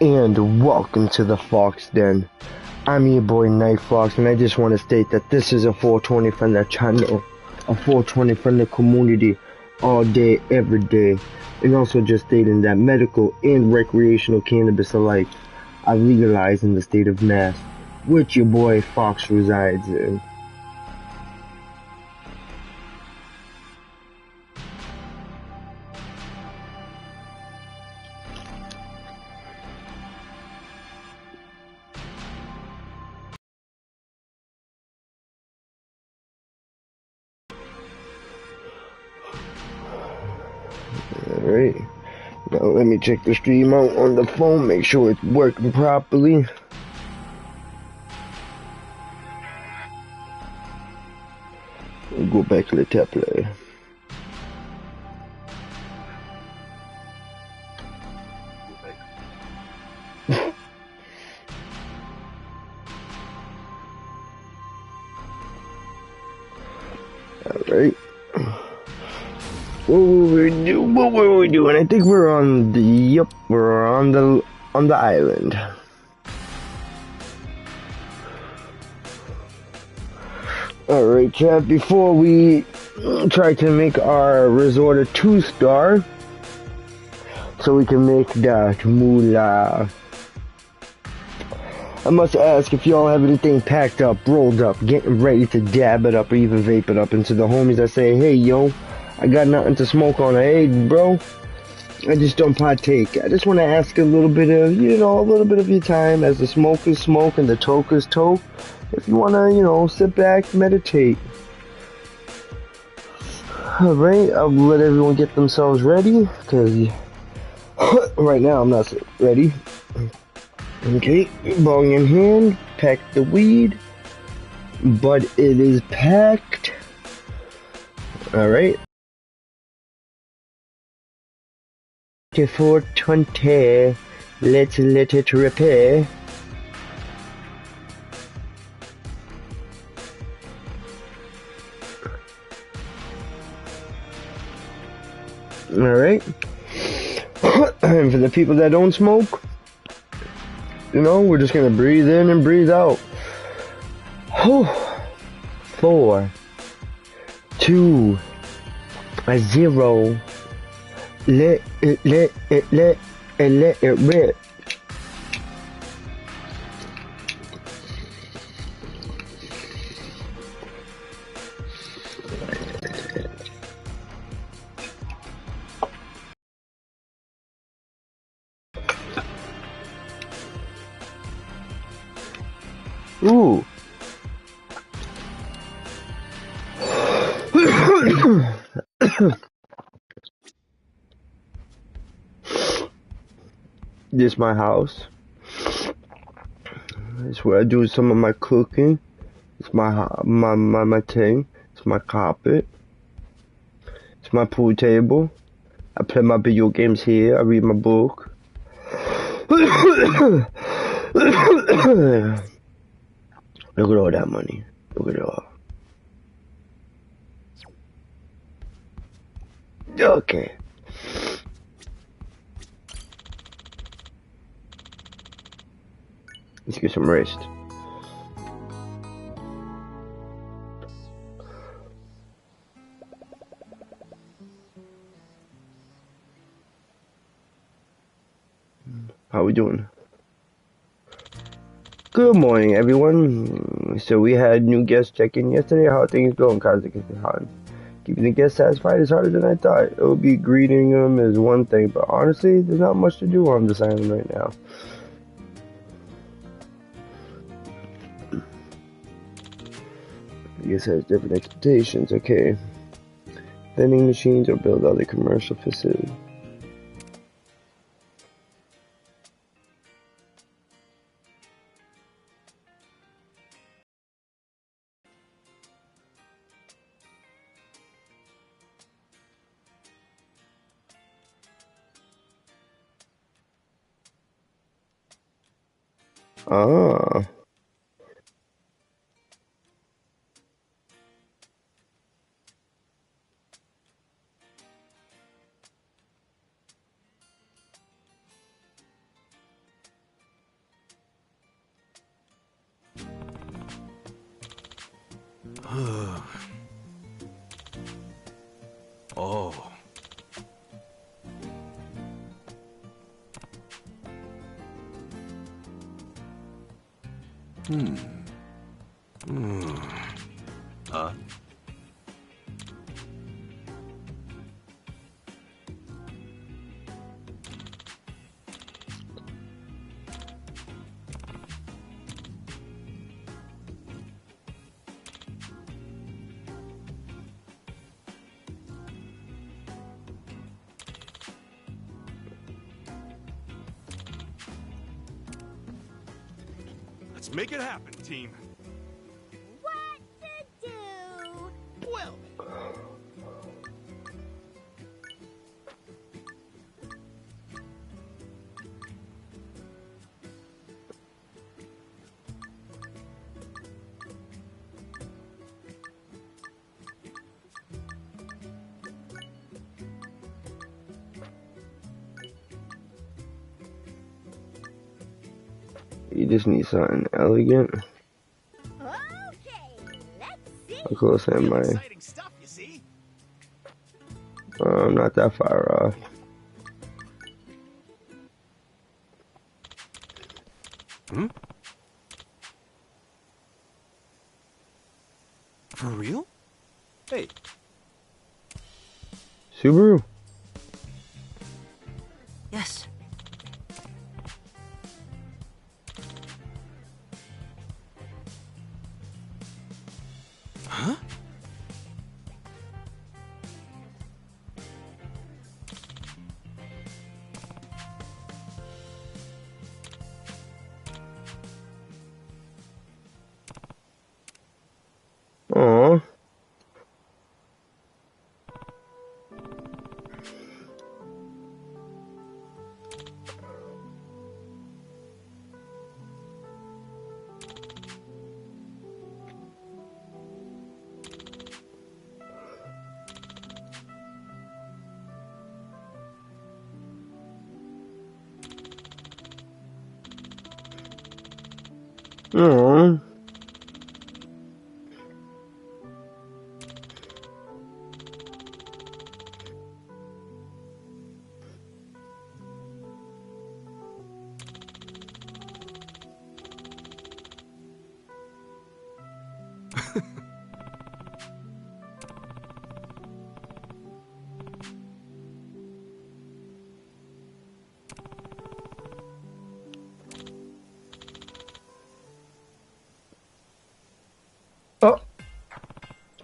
And welcome to the Fox Den. I'm your boy Night Fox, and I just want to state that this is a 420 from the channel, a 420 from the community, all day, every day. And also just stating that medical and recreational cannabis alike are legalized in the state of Mass, which your boy Fox resides in. Alright, now let me check the stream out on the phone, make sure it's working properly. We'll go back to the tablet. Alright. What were we doing? I think we're on the, we're on the island. Alright, chat, before we try to make our resort a 2-star, so we can make that Mullah, I must ask if y'all have anything packed up, rolled up, getting ready to dab it up or even vape it up into the homies that say, hey yo, I got nothing to smoke on. Hey bro, I just don't partake. I just want to ask a little bit of, a little bit of your time as the smokers smoke and the tokers toke. If you want to, sit back, meditate. Alright, I'll let everyone get themselves ready, because right now I'm not ready. Okay, bong in hand, pack the weed, but it is packed. Alright. 420, let's let it repair. Alright. And for the people that don't smoke, we're just gonna breathe in and breathe out. 4, 2, 0. Let it rip. Ooh. This is my house. It's where I do some of my cooking. It's my thing. It's my carpet. It's my pool table. I play my video games here. I read my book. Look at all that money. Look at it all. Okay. Let's get some rest. How we doing? Good morning, everyone. So we had new guests check in yesterday. How are things going, Kazakhstan? Keeping the guests satisfied is harder than I thought. It would be greeting them is one thing, but honestly, there's not much to do on this island right now. I guess it has different expectations. Okay. Vending machines or build other commercial facilities. Ah. Oh. Huh? Let's make it happen, team. What to do? Well. You just need something elegant. Okay, let's see. Of course, I Real might. exciting stuff, you see? I'm not that far off. Hmm? For real? Hey. Subaru? Yes. Huh? Aww. Aww. Oh.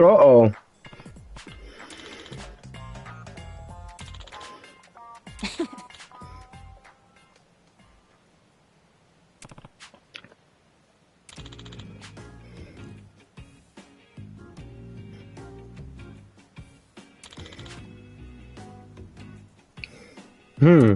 Uh-oh. Hmm.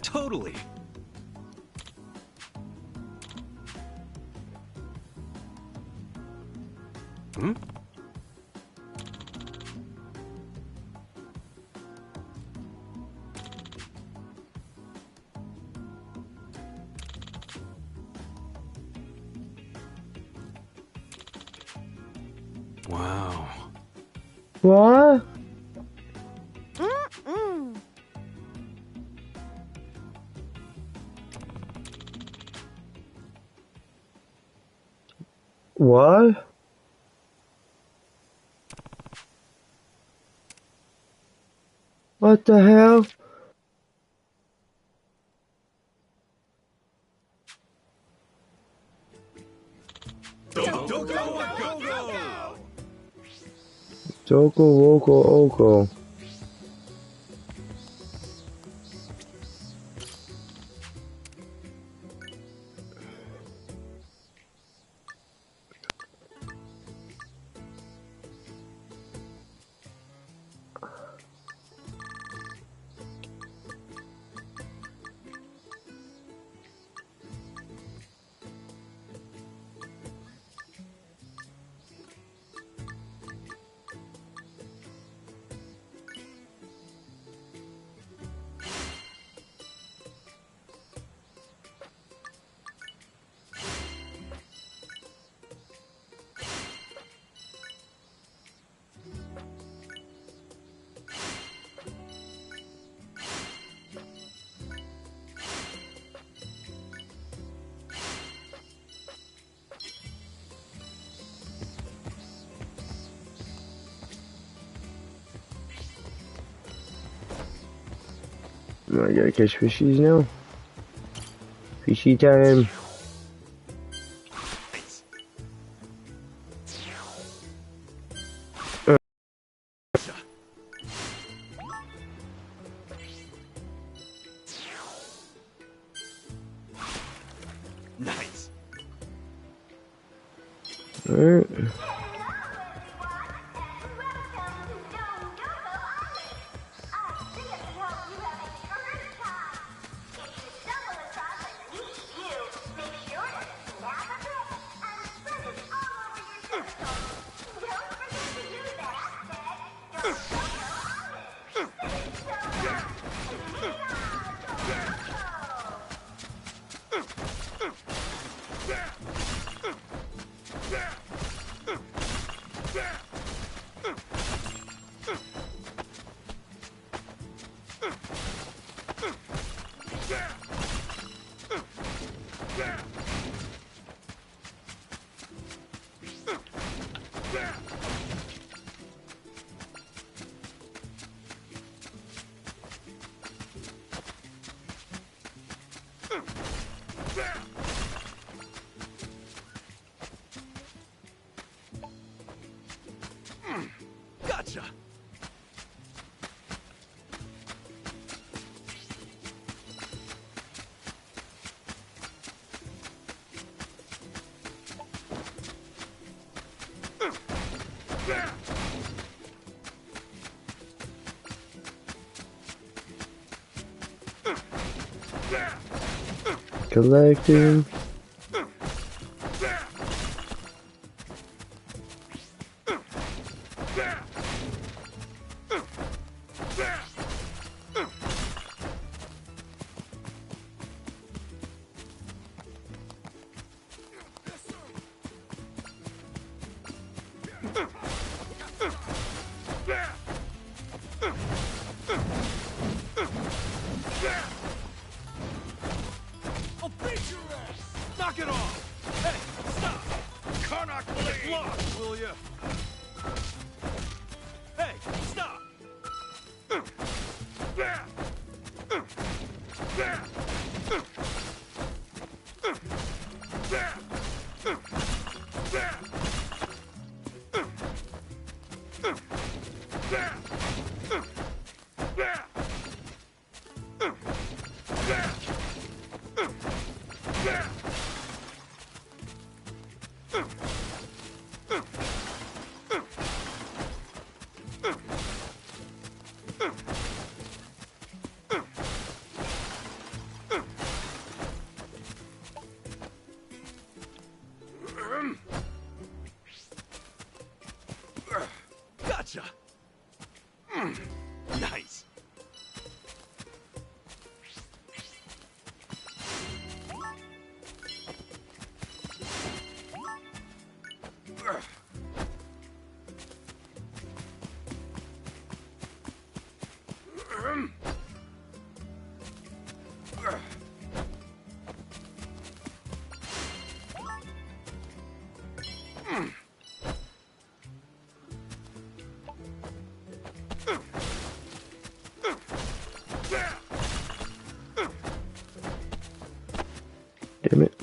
Totally. Hmm? Wow. What? Mm-mm. What? What the hell? Go, go, go, go, go! Joko Woko Oko. I gotta catch fishies now. Fishy time. Nice. Alright. Gotcha. Collecting. I'll beat your ass. Knock it off. Hey, stop. Karnak blade. Lost, will ya? Hey, stop. Gotcha. Nice. Damn it.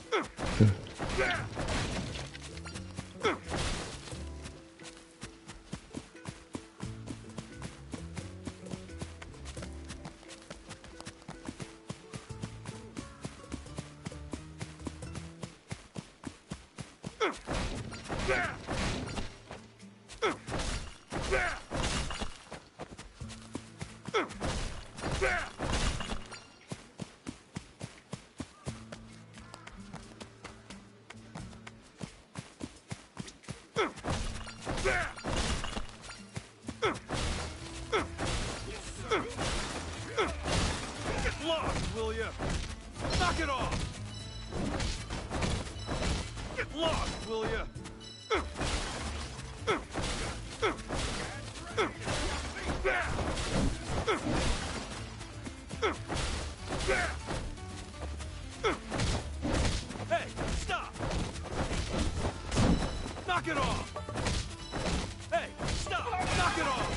Get lost, will ya? Knock it off. Get lost, will ya? Hey, stop! Knock it off! Hey, stop! Knock it off!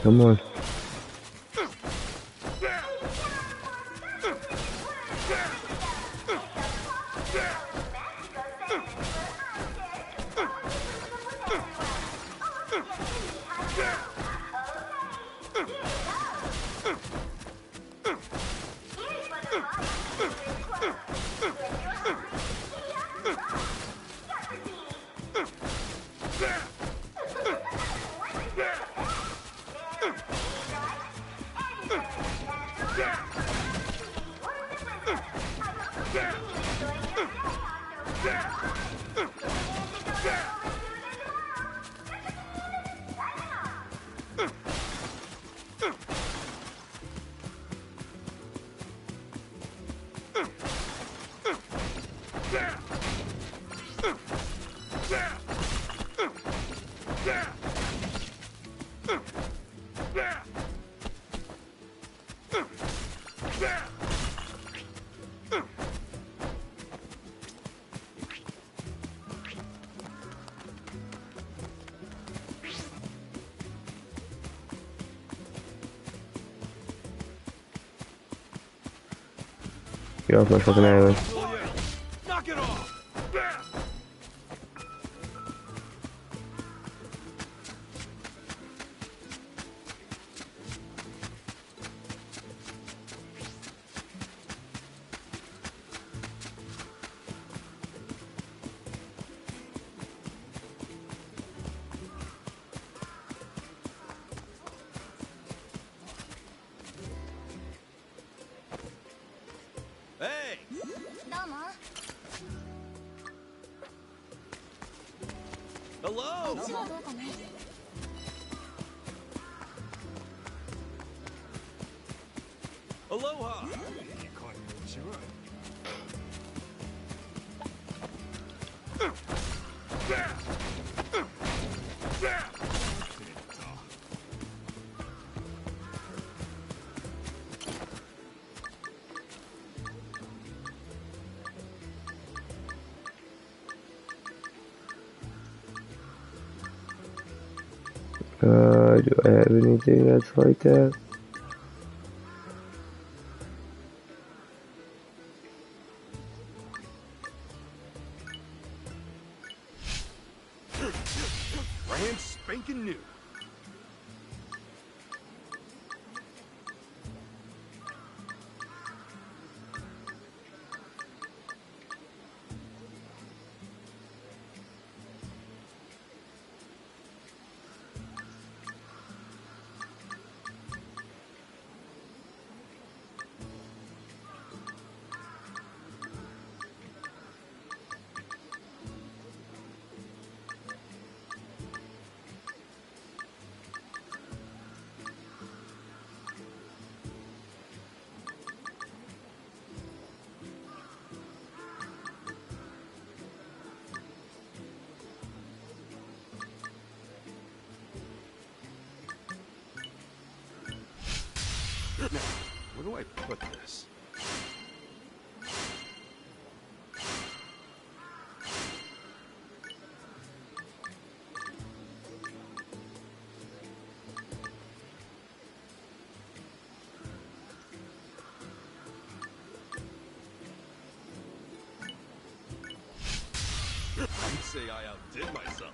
Come on. Get off my fucking island. Knock it off! Hey! どうも。 Hello! 仕事かな。 Aloha! Do I have anything that's like that? Brand spanking new. Now, where do I put this? I'd say I outdid myself.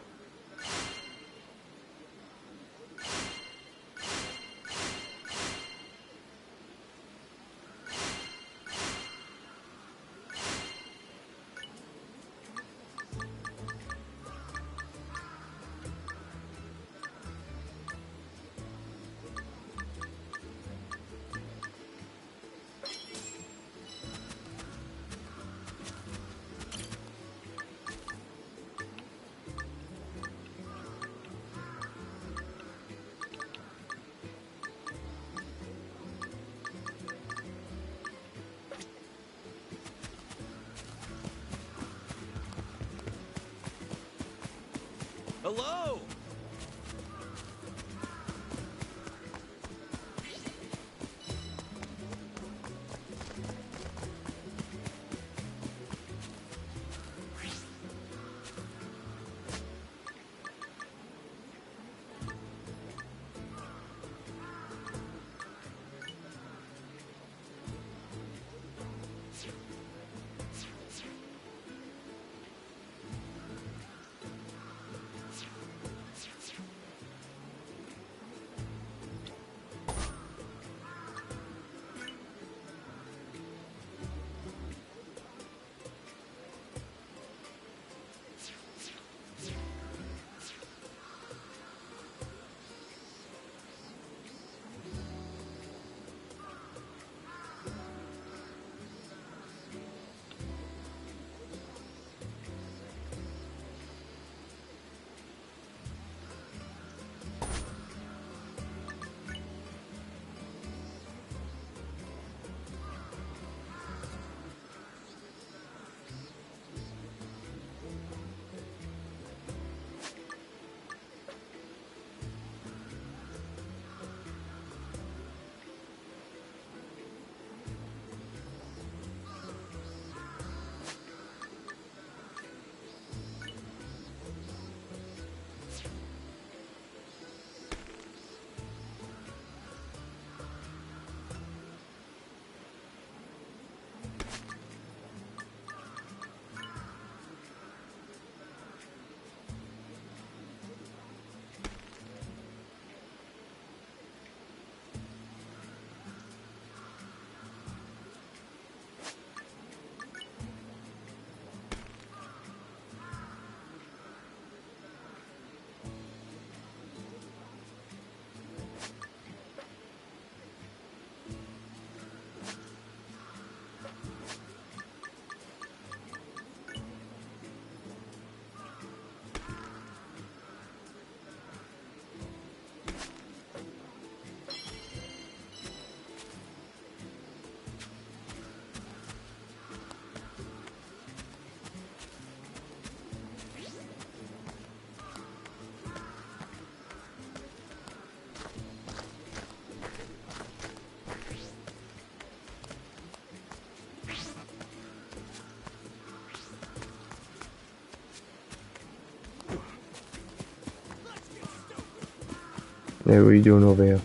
Hey, what are you doing over here?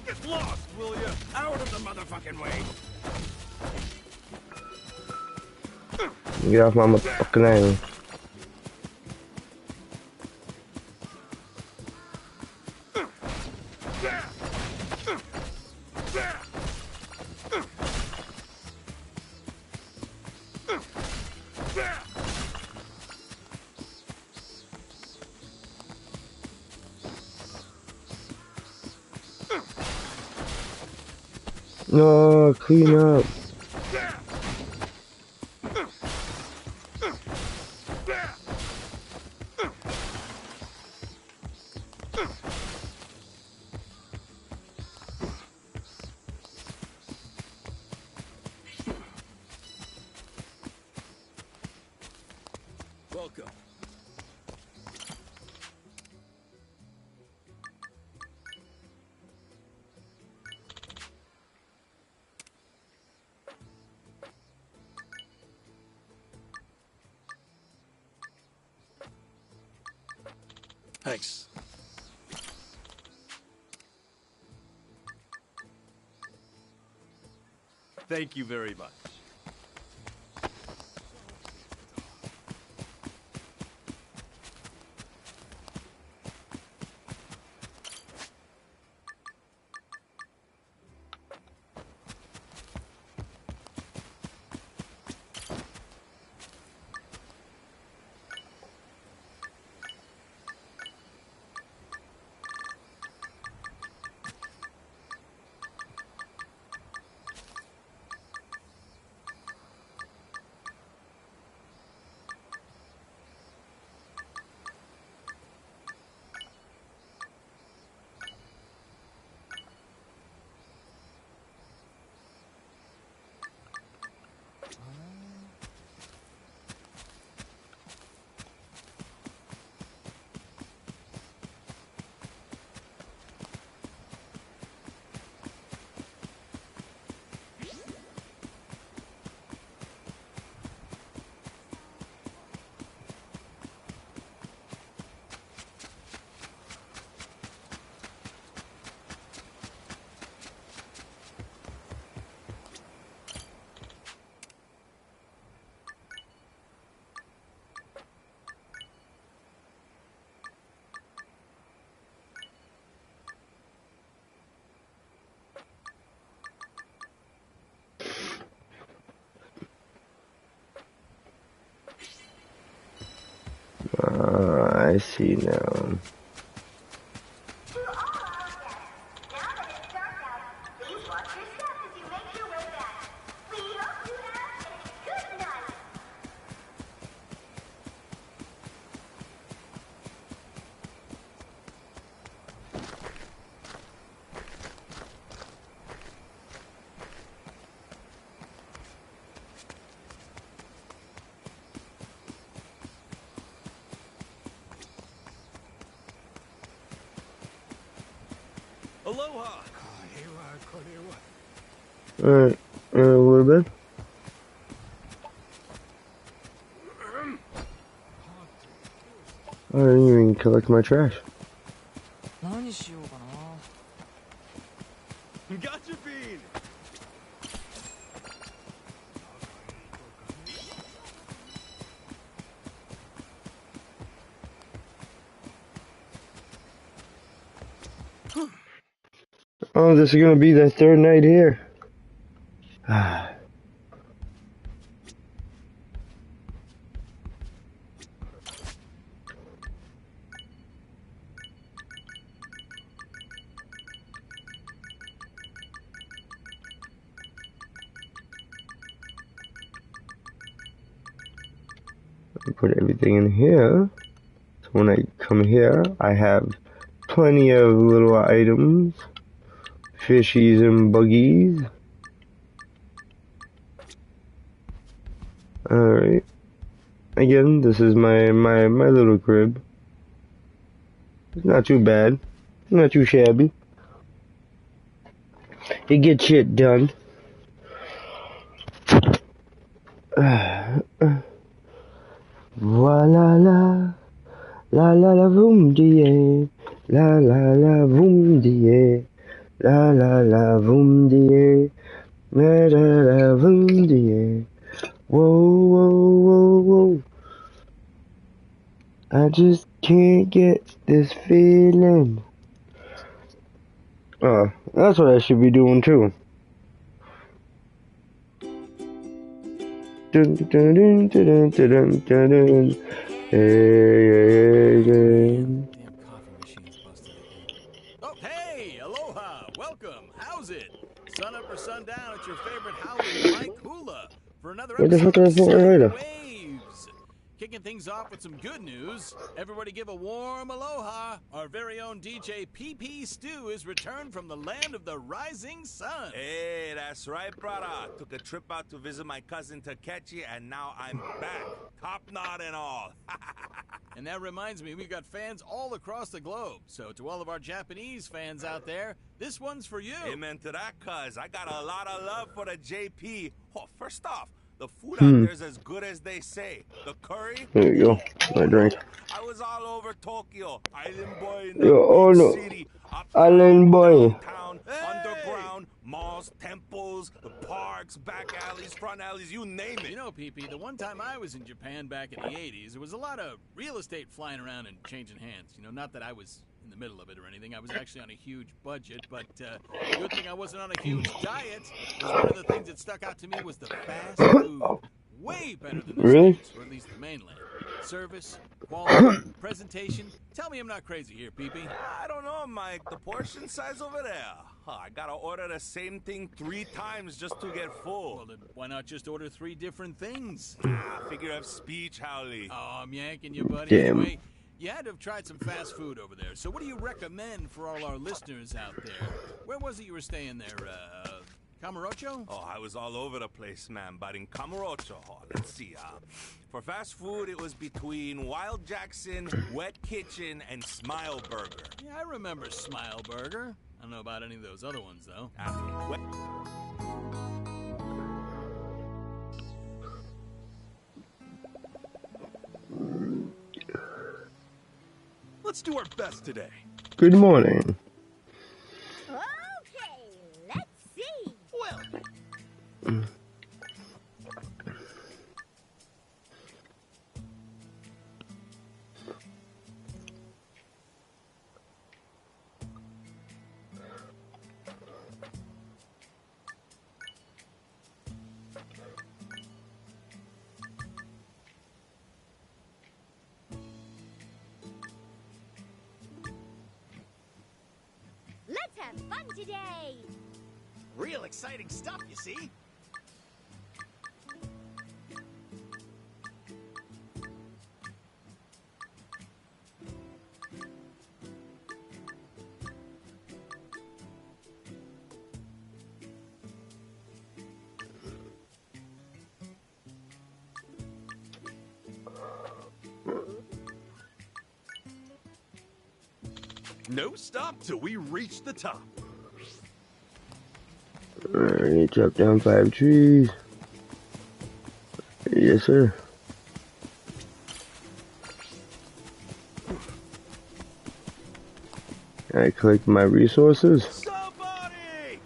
Get lost, will ya? Out of the motherfucking way. Get off my motherfucking island. No, clean up. Welcome. Thanks. Thank you very much. I see now. To all our guests, now that it's dark out, please watch your step as you make your way back. We hope you have a good night. Aloha. Alright, what about? I didn't even collect my trash. 何しようかな。 Got your bean. Oh, this is gonna be the third night here. Put everything in here. So when I come here, I have plenty of little items, fishies and buggies. Alright. Again, this is my little crib. It's not too bad. Not too shabby. It gets shit done. Voila la. La la la boom die. La la la boom die. La la la boom die. La la la boom die. Whoa, whoa, whoa, whoa. I just can't get this feeling. That's what I should be doing too. Dun, dun, dun, dun, dun, dun, dun, dun. Hey, Damn coffee machine's busted again. Oh, hey, aloha, welcome. How's it? Sun up or sun down, it's your favorite howling Mike Hula for another What the fuck episode are of I putting Surfing the later? Waves. Kicking things off with some good news. Everybody give a warm aloha. Our very own DJ PP Stew is returned from the land of the rising sun. Hey, that's right, brother. Took a trip out to visit my cousin Takechi, and now I'm back. Top knot and all. And that reminds me, we've got fans all across the globe. So to all of our Japanese fans out there, this one's for you. Amen to that, cuz. I got a lot of love for the JP. Oh, first off, the food out there is as good as they say. The curry. There you go. My drink. I was all over Tokyo. Island boy in Yo, the oh big no. city. Uptown, Island boy. downtown, underground, malls, temples, the parks, back alleys, front alleys, you name it. You know, PP, the one time I was in Japan back in the 80s, there was a lot of real estate flying around and changing hands. You know, not that I was in the middle of it or anything. I was actually on a huge budget, but good thing I wasn't on a huge diet. 'Cause one of the things that stuck out to me was the fast food. Way better than the Really? States, or at least the mainland. Service, quality, presentation. Tell me I'm not crazy here, PP. I don't know, Mike. The portion size over there. I gotta order the same thing 3 times just to get full. Well, then why not just order 3 different things? Figure of speech, Howley. Oh, I'm yanking you, buddy. Damn. Anyway, you had to have tried some fast food over there. So what do you recommend for all our listeners out there? Where was it you were staying there? Camarocho? Oh, I was all over the place, man. But in Camarocho, let's see. For fast food, it was between Wild Jackson, Wet Kitchen, and Smile Burger. Yeah, I remember Smile Burger. I don't know about any of those other ones, though. Let's do our best today. Good morning. Okay, let's see. Well, Let's have fun today. real exciting stuff, you see. No stop till we reach the top. Alright, chop down 5 trees. Yes, sir. I collect my resources. Somebody!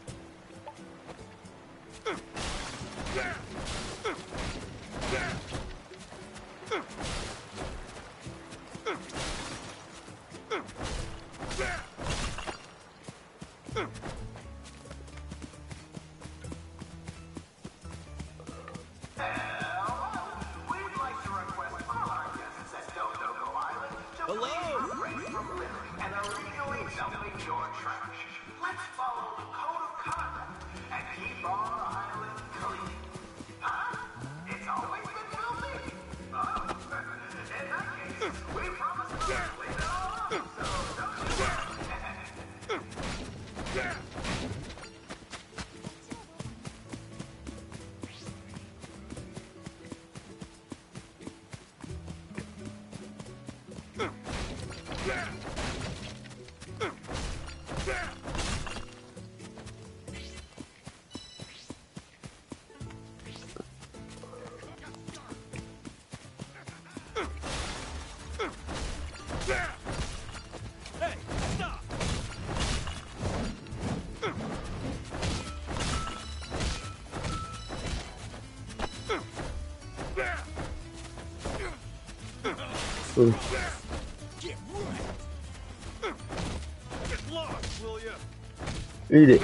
Get lost, will ya? Eat it.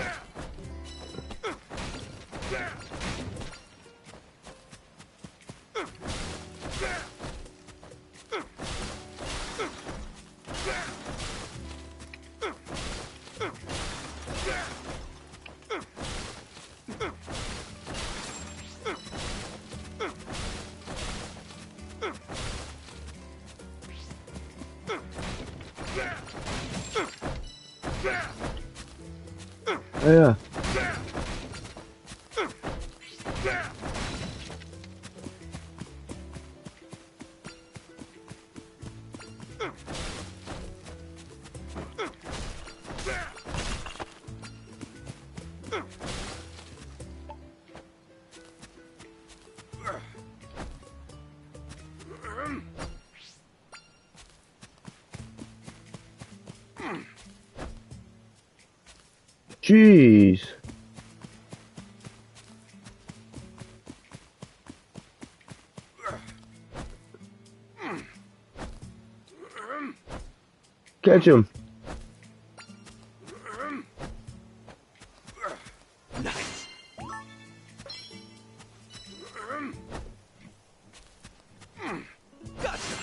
Yeah. Jeez. Catch him. Nice. Gotcha.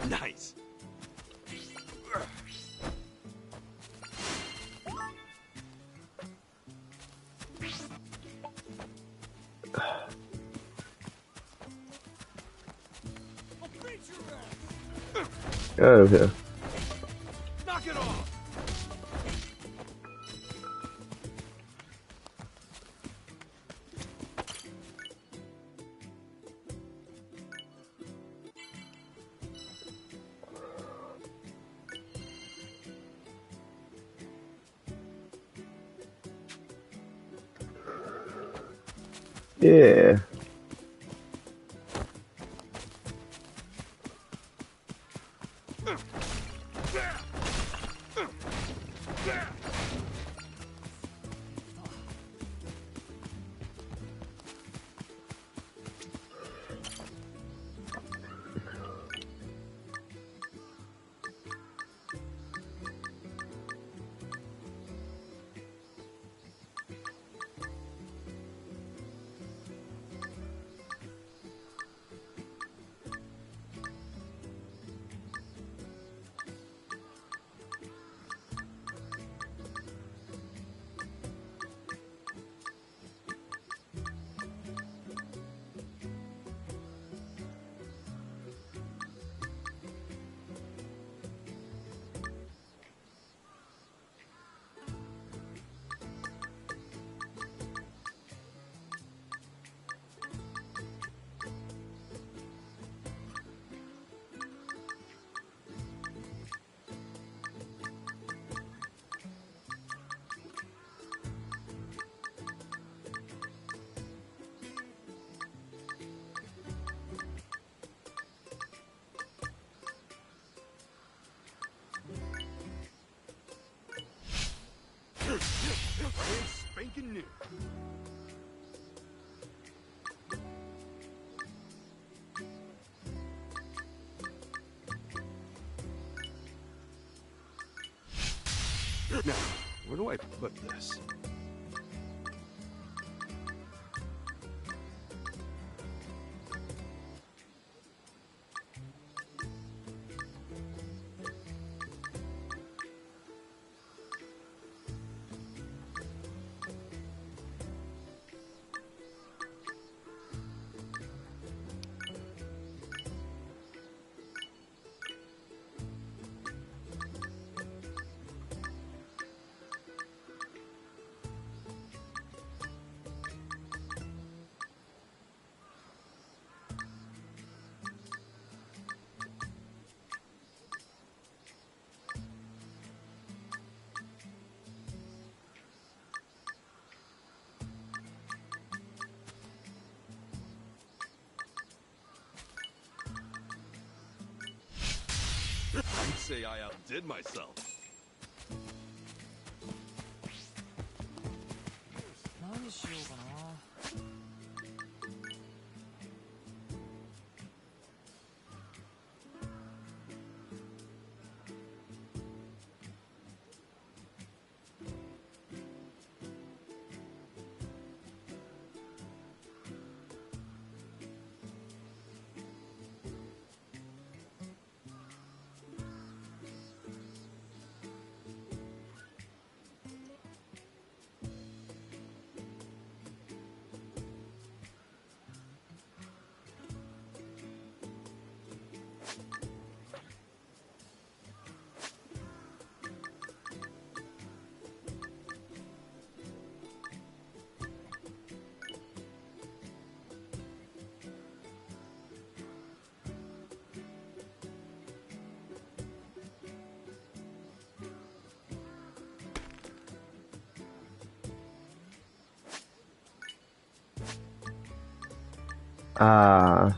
Nice. Get out of here. Knock it off! Yeah. Brand spanking new. Now, where do I put this? say I outdid myself. 何しようかな。Ah.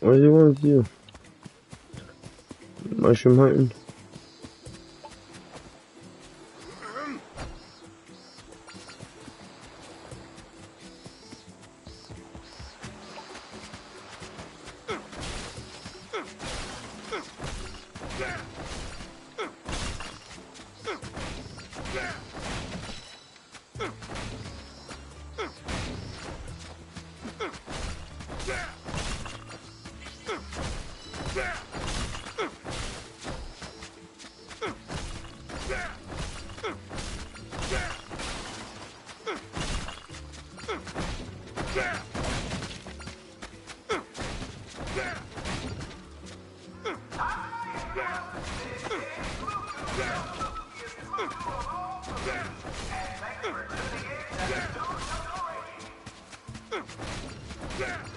What do you want to do? Mushroom hunting?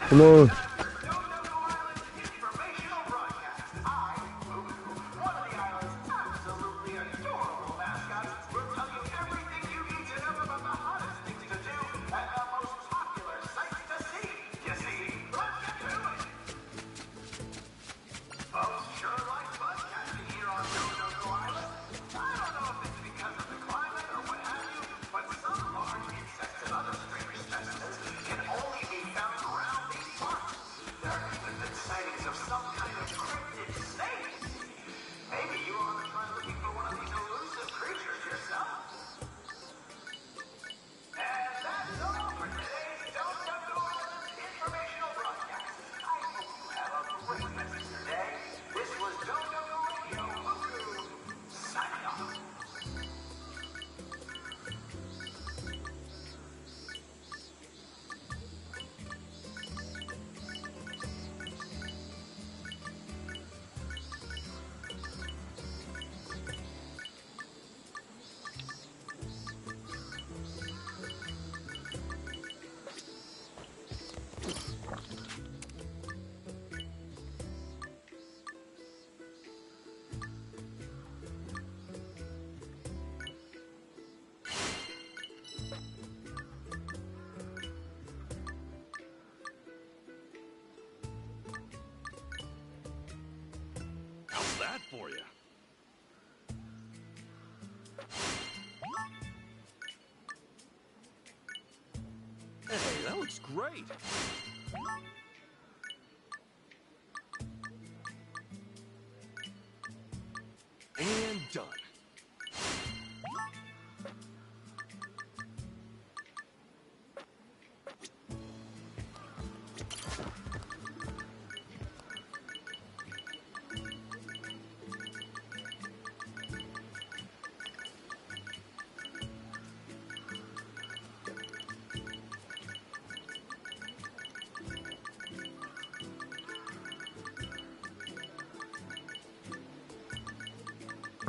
Come on. How's that for you? Hey, that looks great. And done.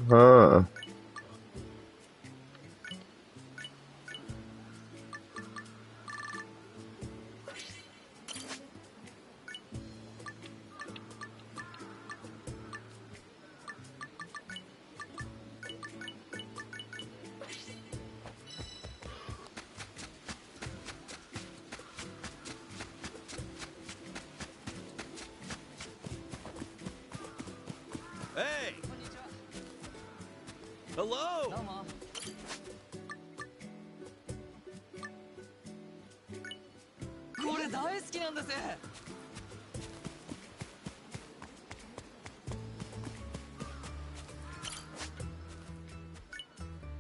Huh. Hey! Hello! どうも。これ大好きなんだぜ。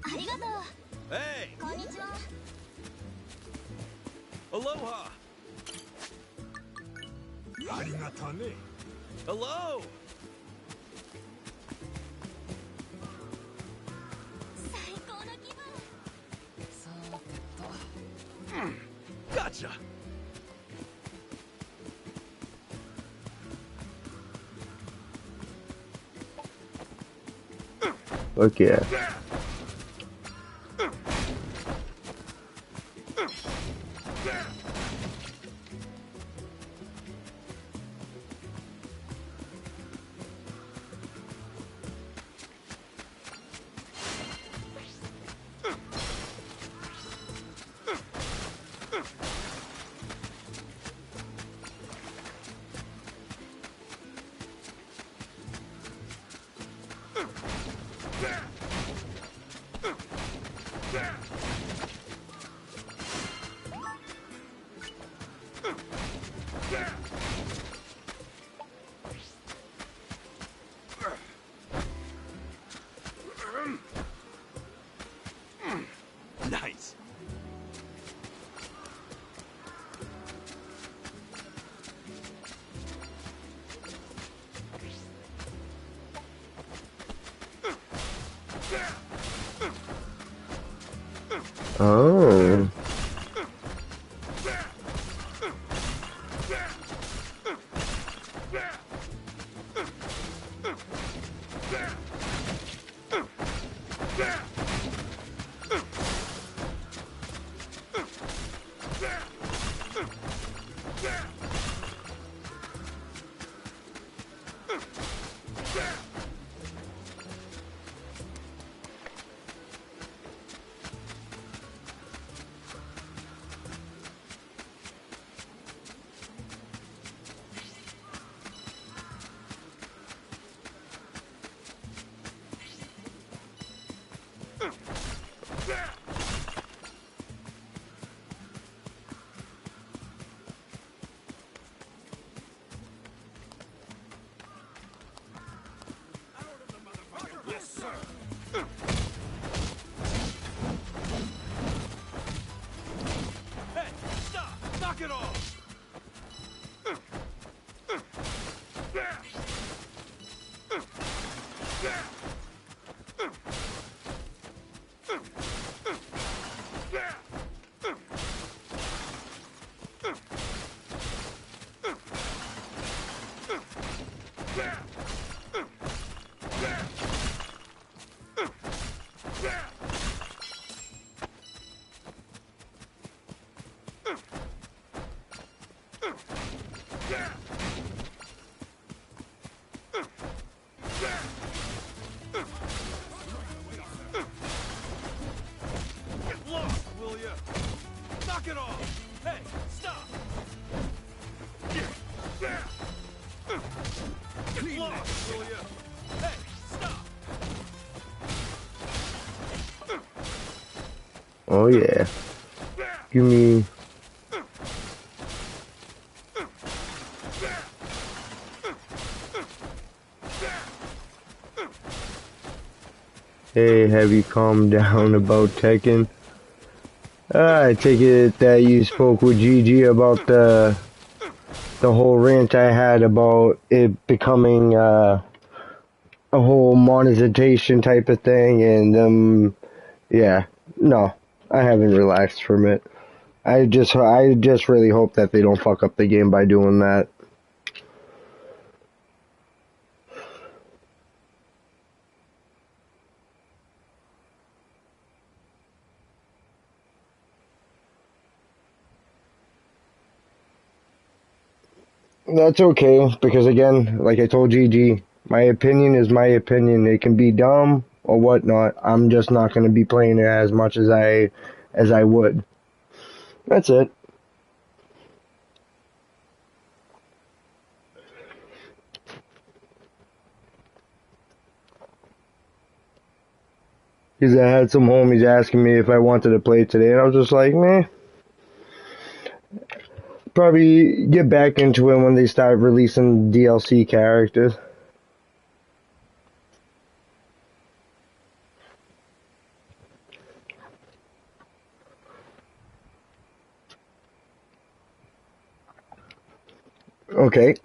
ありがとう。 Hey! こんにちは。 Aloha! ありがとね。 Hello! 最高の気分。さーてと。 Gotcha! Okay. Nice! Oh. Knock it off! Get lost, will ya? Knock it off! Hey, stop! Get lost, will ya? Hey, stop! Oh yeah. Give me. Hey, have you calmed down about Tekken? I take it that you spoke with GG about the whole rant I had about it becoming a whole monetization type of thing, and yeah, no, I haven't relaxed from it. I just really hope that they don't fuck up the game by doing that. That's okay, because again, like I told GG, my opinion is my opinion. It can be dumb or whatnot. I'm just not going to be playing it as much as I would. That's it. Because I had some homies asking me if I wanted to play today, and I was just like, meh. Probably get back into it when they start releasing DLC characters. Okay.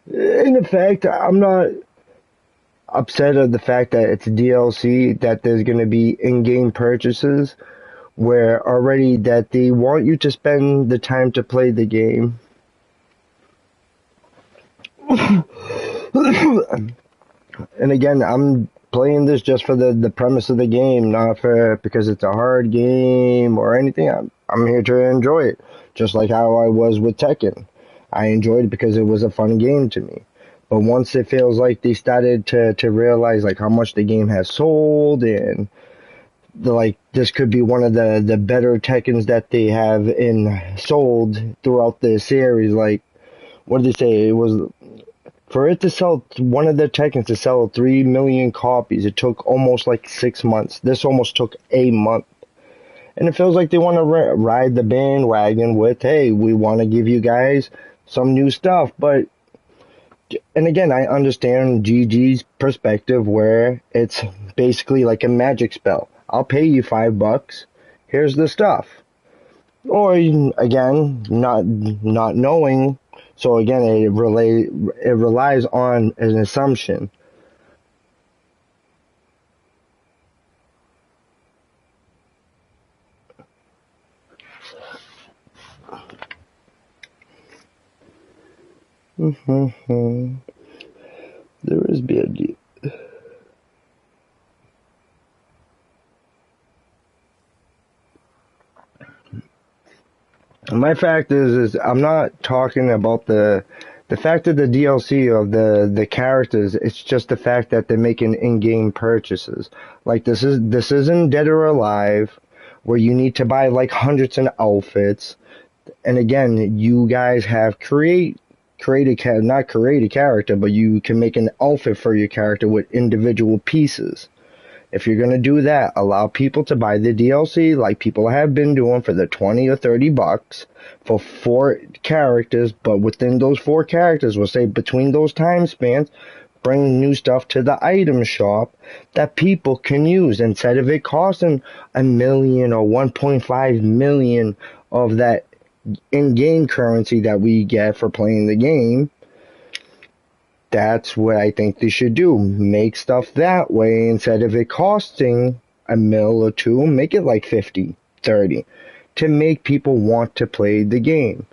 In fact, I'm not upset at the fact that it's DLC, that there's going to be in-game purchases, where already that they want you to spend the time to play the game. And again, I'm playing this just for the premise of the game, not for because it's a hard game or anything. I'm here to enjoy it, just like how I was with Tekken. I enjoyed it because it was a fun game to me. But once it feels like they started to realize like how much the game has sold, and like this could be one of the better Tekkens that they have sold throughout the series. Like, what did they say? It was for it to sell, one of the Tekkens to sell 3 million copies. It took almost like 6 months. This almost took a month. And it feels like they want to ride the bandwagon with, hey, we want to give you guys some new stuff. But, and again, I understand GG's perspective where it's basically like a magic spell. I'll pay you $5. Here's the stuff. Or, again, not knowing. So again, it relies on an assumption. There is bad. My fact is I'm not talking about the fact of the DLC of the characters. It's just the fact that they're making in-game purchases. Like this isn't Dead or Alive, where you need to buy like hundreds of outfits. And again, you guys have not create a character, but you can make an outfit for your character with individual pieces. If you're gonna do that, allow people to buy the DLC like people have been doing for the 20 or 30 bucks for 4 characters, but within those 4 characters, we'll say between those time spans, bring new stuff to the item shop that people can use instead of it costing $1 million or 1.5 million of that in-game currency that we get for playing the game. That's what I think they should do. Make stuff that way instead of it costing $1 million or $2 million. Make it like 50, 30 to make people want to play the game.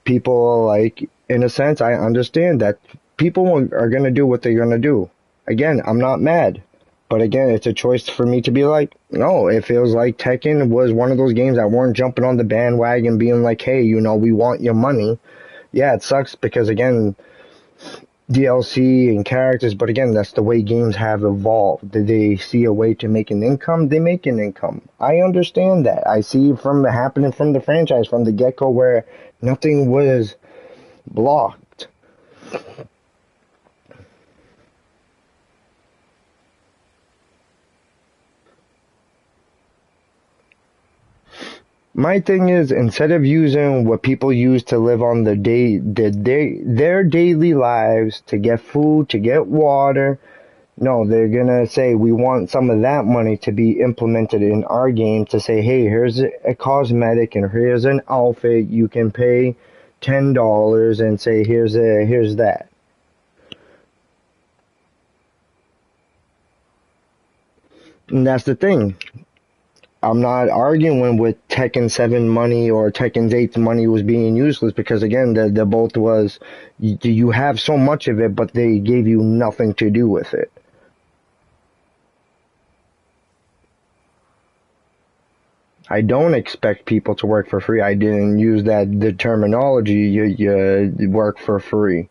People like, in a sense, I understand that people are going to do what they're going to do. Again, I'm not mad. But again, it's a choice for me to be like, no, it feels like Tekken was one of those games that weren't jumping on the bandwagon being like, hey, you know, we want your money. Yeah, it sucks because, again, DLC and characters, but again, that's the way games have evolved. Did they see a way to make an income? They make an income. I understand that. I see from happening from the franchise, from the get-go, where nothing was blocked. My thing is, instead of using what people use to live on their daily lives, to get food, to get water, no, they're gonna say, we want some of that money to be implemented in our game to say, hey, here's a cosmetic and here's an outfit, you can pay $10 and say, here's that. And that's the thing. I'm not arguing with Tekken 7 money or Tekken 8's money was being useless because, again, the both was, you have so much of it, but they gave you nothing to do with it. I don't expect people to work for free. I didn't use the terminology, you work for free.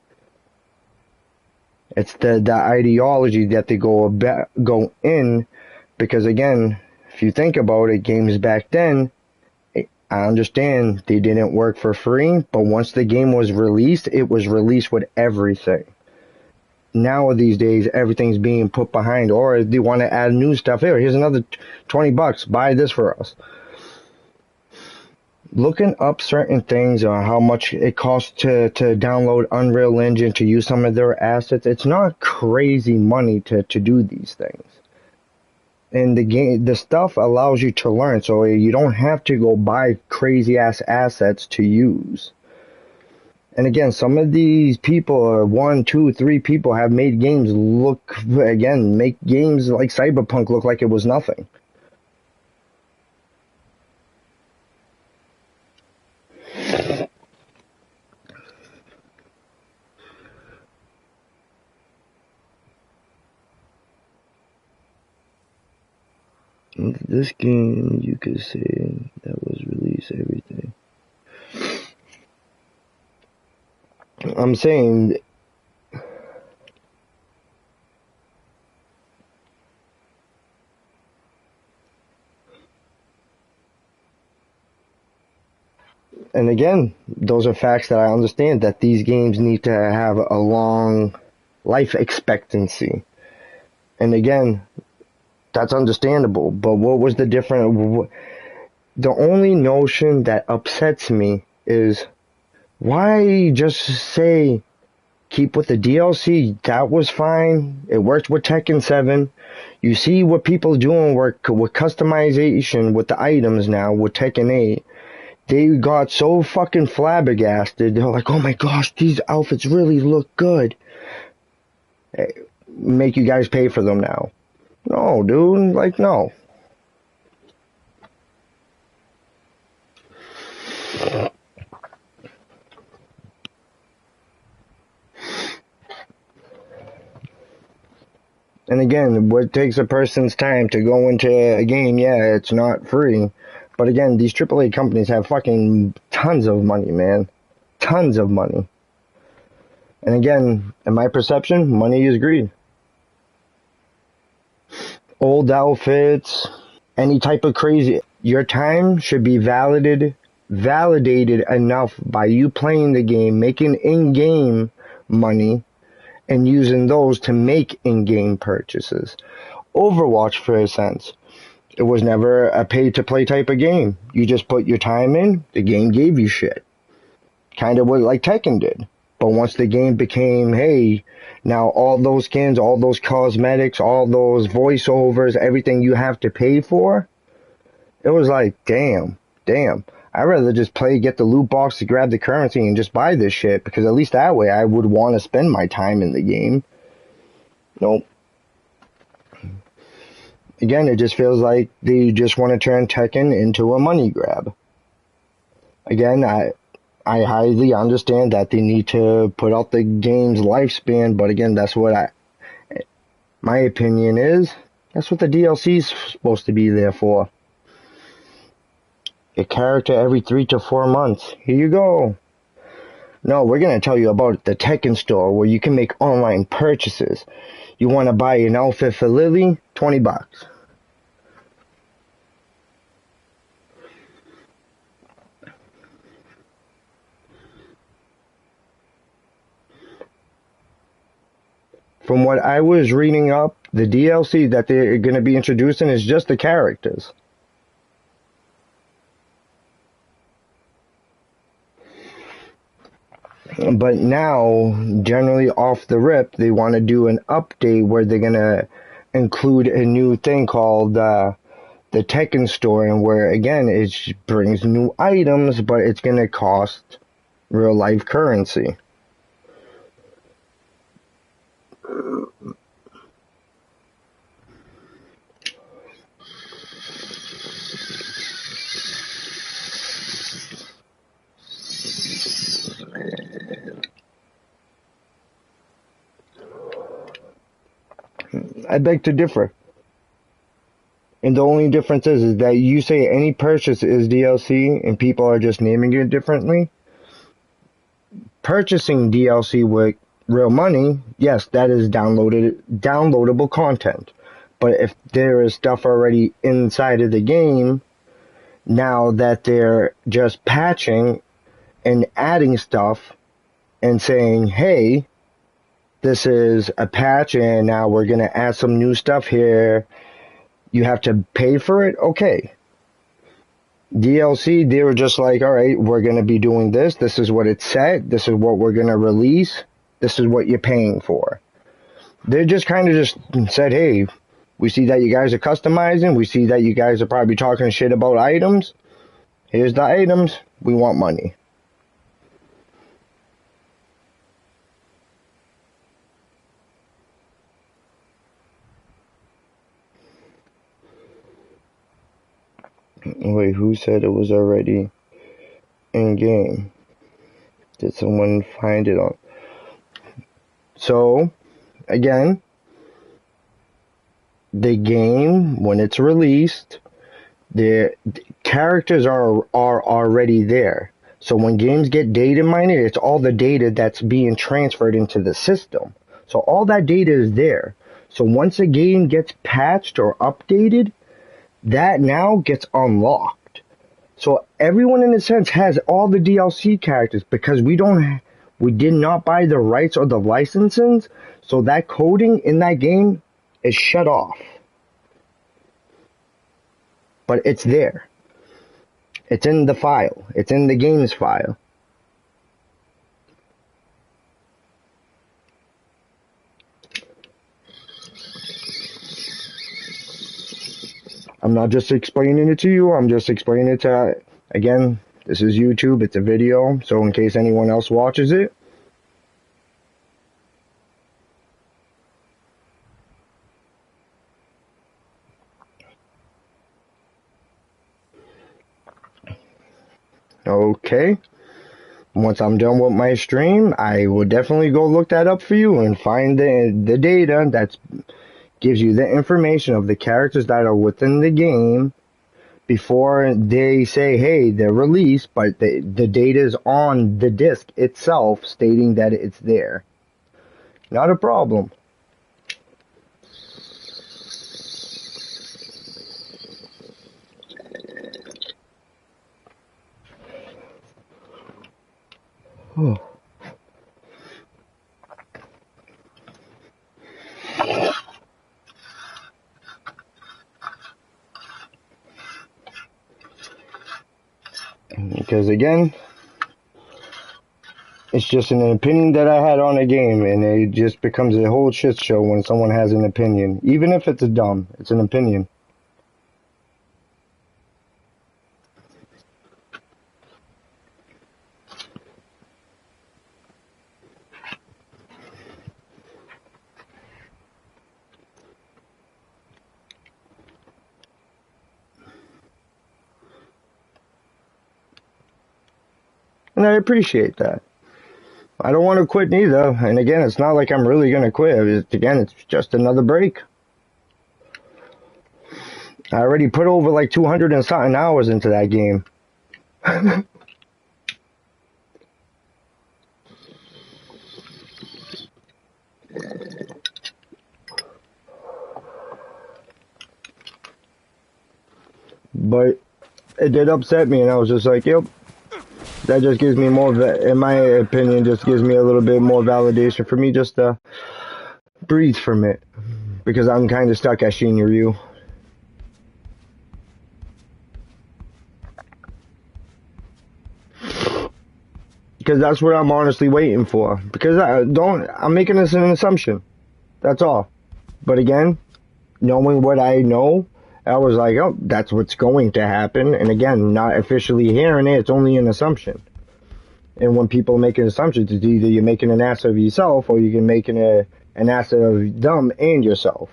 It's the ideology that they go in because, again, if you think about it, games back then, I understand they didn't work for free, but once the game was released, it was released with everything. Now these days, everything's being put behind, or they want to add new stuff. Here's another 20 bucks, buy this for us. Looking up certain things or how much it costs to download Unreal Engine to use some of their assets, it's not crazy money to do these things. And the stuff allows you to learn, so you don't have to go buy crazy ass assets to use. And again, some of these people, or 1, 2, 3 people, have made games make games like Cyberpunk look like it was nothing. This game, you could say, that was released everything. I'm saying, and again, those are facts that I understand, that these games need to have a long life expectancy. And again, that's understandable, but what was the difference? The only notion that upsets me is, why just say, keep with the DLC? That was fine. It worked with Tekken 7. You see what people doing work with customization with the items now with Tekken 8. They got so fucking flabbergasted. They're like, oh my gosh, these outfits really look good. Make you guys pay for them now. No, dude, like, no. And again, what takes a person's time to go into a game, yeah, it's not free. But again, these AAA companies have fucking tons of money, man. Tons of money. And again, in my perception, money is greed. Old outfits, any type of crazy. Your time should be validated enough by you playing the game, making in-game money, and using those to make in-game purchases. Overwatch, for a sense. It was never a pay-to-play type of game. You just put your time in, the game gave you shit. Kind of what like Tekken did. But once the game became, hey, now all those skins, all those cosmetics, all those voiceovers, everything you have to pay for, it was like, damn. I'd rather just play, get the loot box to grab the currency and just buy this shit, because at least that way I would want to spend my time in the game. Nope. Again, it just feels like they just want to turn Tekken into a money grab. Again, I highly understand that they need to put out the game's lifespan, but again, that's what my opinion is, that's what the DLC is supposed to be there for. A character every 3 to 4 months. Here you go. No, we're going to tell you about the Tekken store where you can make online purchases. You want to buy an outfit for Lily? $20. From what I was reading up, the DLC that they're going to be introducing is just the characters. But now, generally off the rip, they want to do an update where they're going to include a new thing called the Tekken store, and where, again, it brings new items, but it's going to cost real life currency. I beg to differ. And the only difference is that you say any purchase is DLC and people are just naming it differently. Purchasing DLC with real money, yes, that is downloadable content. But if there is stuff already inside of the game, now that they're just patching and adding stuff and saying, hey, this is a patch and now we're going to add some new stuff here, you have to pay for it? Okay. DLC, they were just like, alright, we're going to be doing this. This is what it's set. This is what we're going to release. This is what you're paying for. They just kind of just said, hey, we see that you guys are customizing. We see that you guys are probably talking shit about items. Here's the items. We want money. Wait, who said it was already in game? Did someone find it on? So, again, the game, when it's released, the characters are already there. So when games get data mined, it's all the data that's being transferred into the system. So all that data is there. So once a game gets patched or updated, that now gets unlocked. So everyone in a sense has all the DLC characters because we did not buy the rights or the licenses, so that coding in that game is shut off. But it's there. It's in the file. It's in the game's file. I'm not just explaining it to you, I'm just explaining it to, again, this is YouTube, it's a video, so in case anyone else watches it. Okay. Once I'm done with my stream, I will definitely go look that up for you and find the data that gives you the information of the characters that are within the game before they say, hey, they're released, but the data is on the disc itself stating that it's there. Not a problem. Oh. Because again, it's just an opinion that I had on a game, and it just becomes a whole shit show when someone has an opinion. Even if it's dumb, it's an opinion. And I appreciate that. I don't want to quit neither. And again, it's not like I'm really going to quit. It's just another break. I already put over like 200 and something hours into that game. But it did upset me, and I was just like, yep. That just gives me more, in my opinion, just gives me a little bit more validation for me just to breathe from it. Because I'm kind of stuck at Shinya Ryu. Because that's what I'm honestly waiting for. Because I'm making this an assumption. That's all. But again, knowing what I know, I was like, oh, that's what's going to happen. And again, not officially hearing it, it's only an assumption. And when people make an assumption, it's either you're making an ass of yourself or you're making an ass of them and yourself.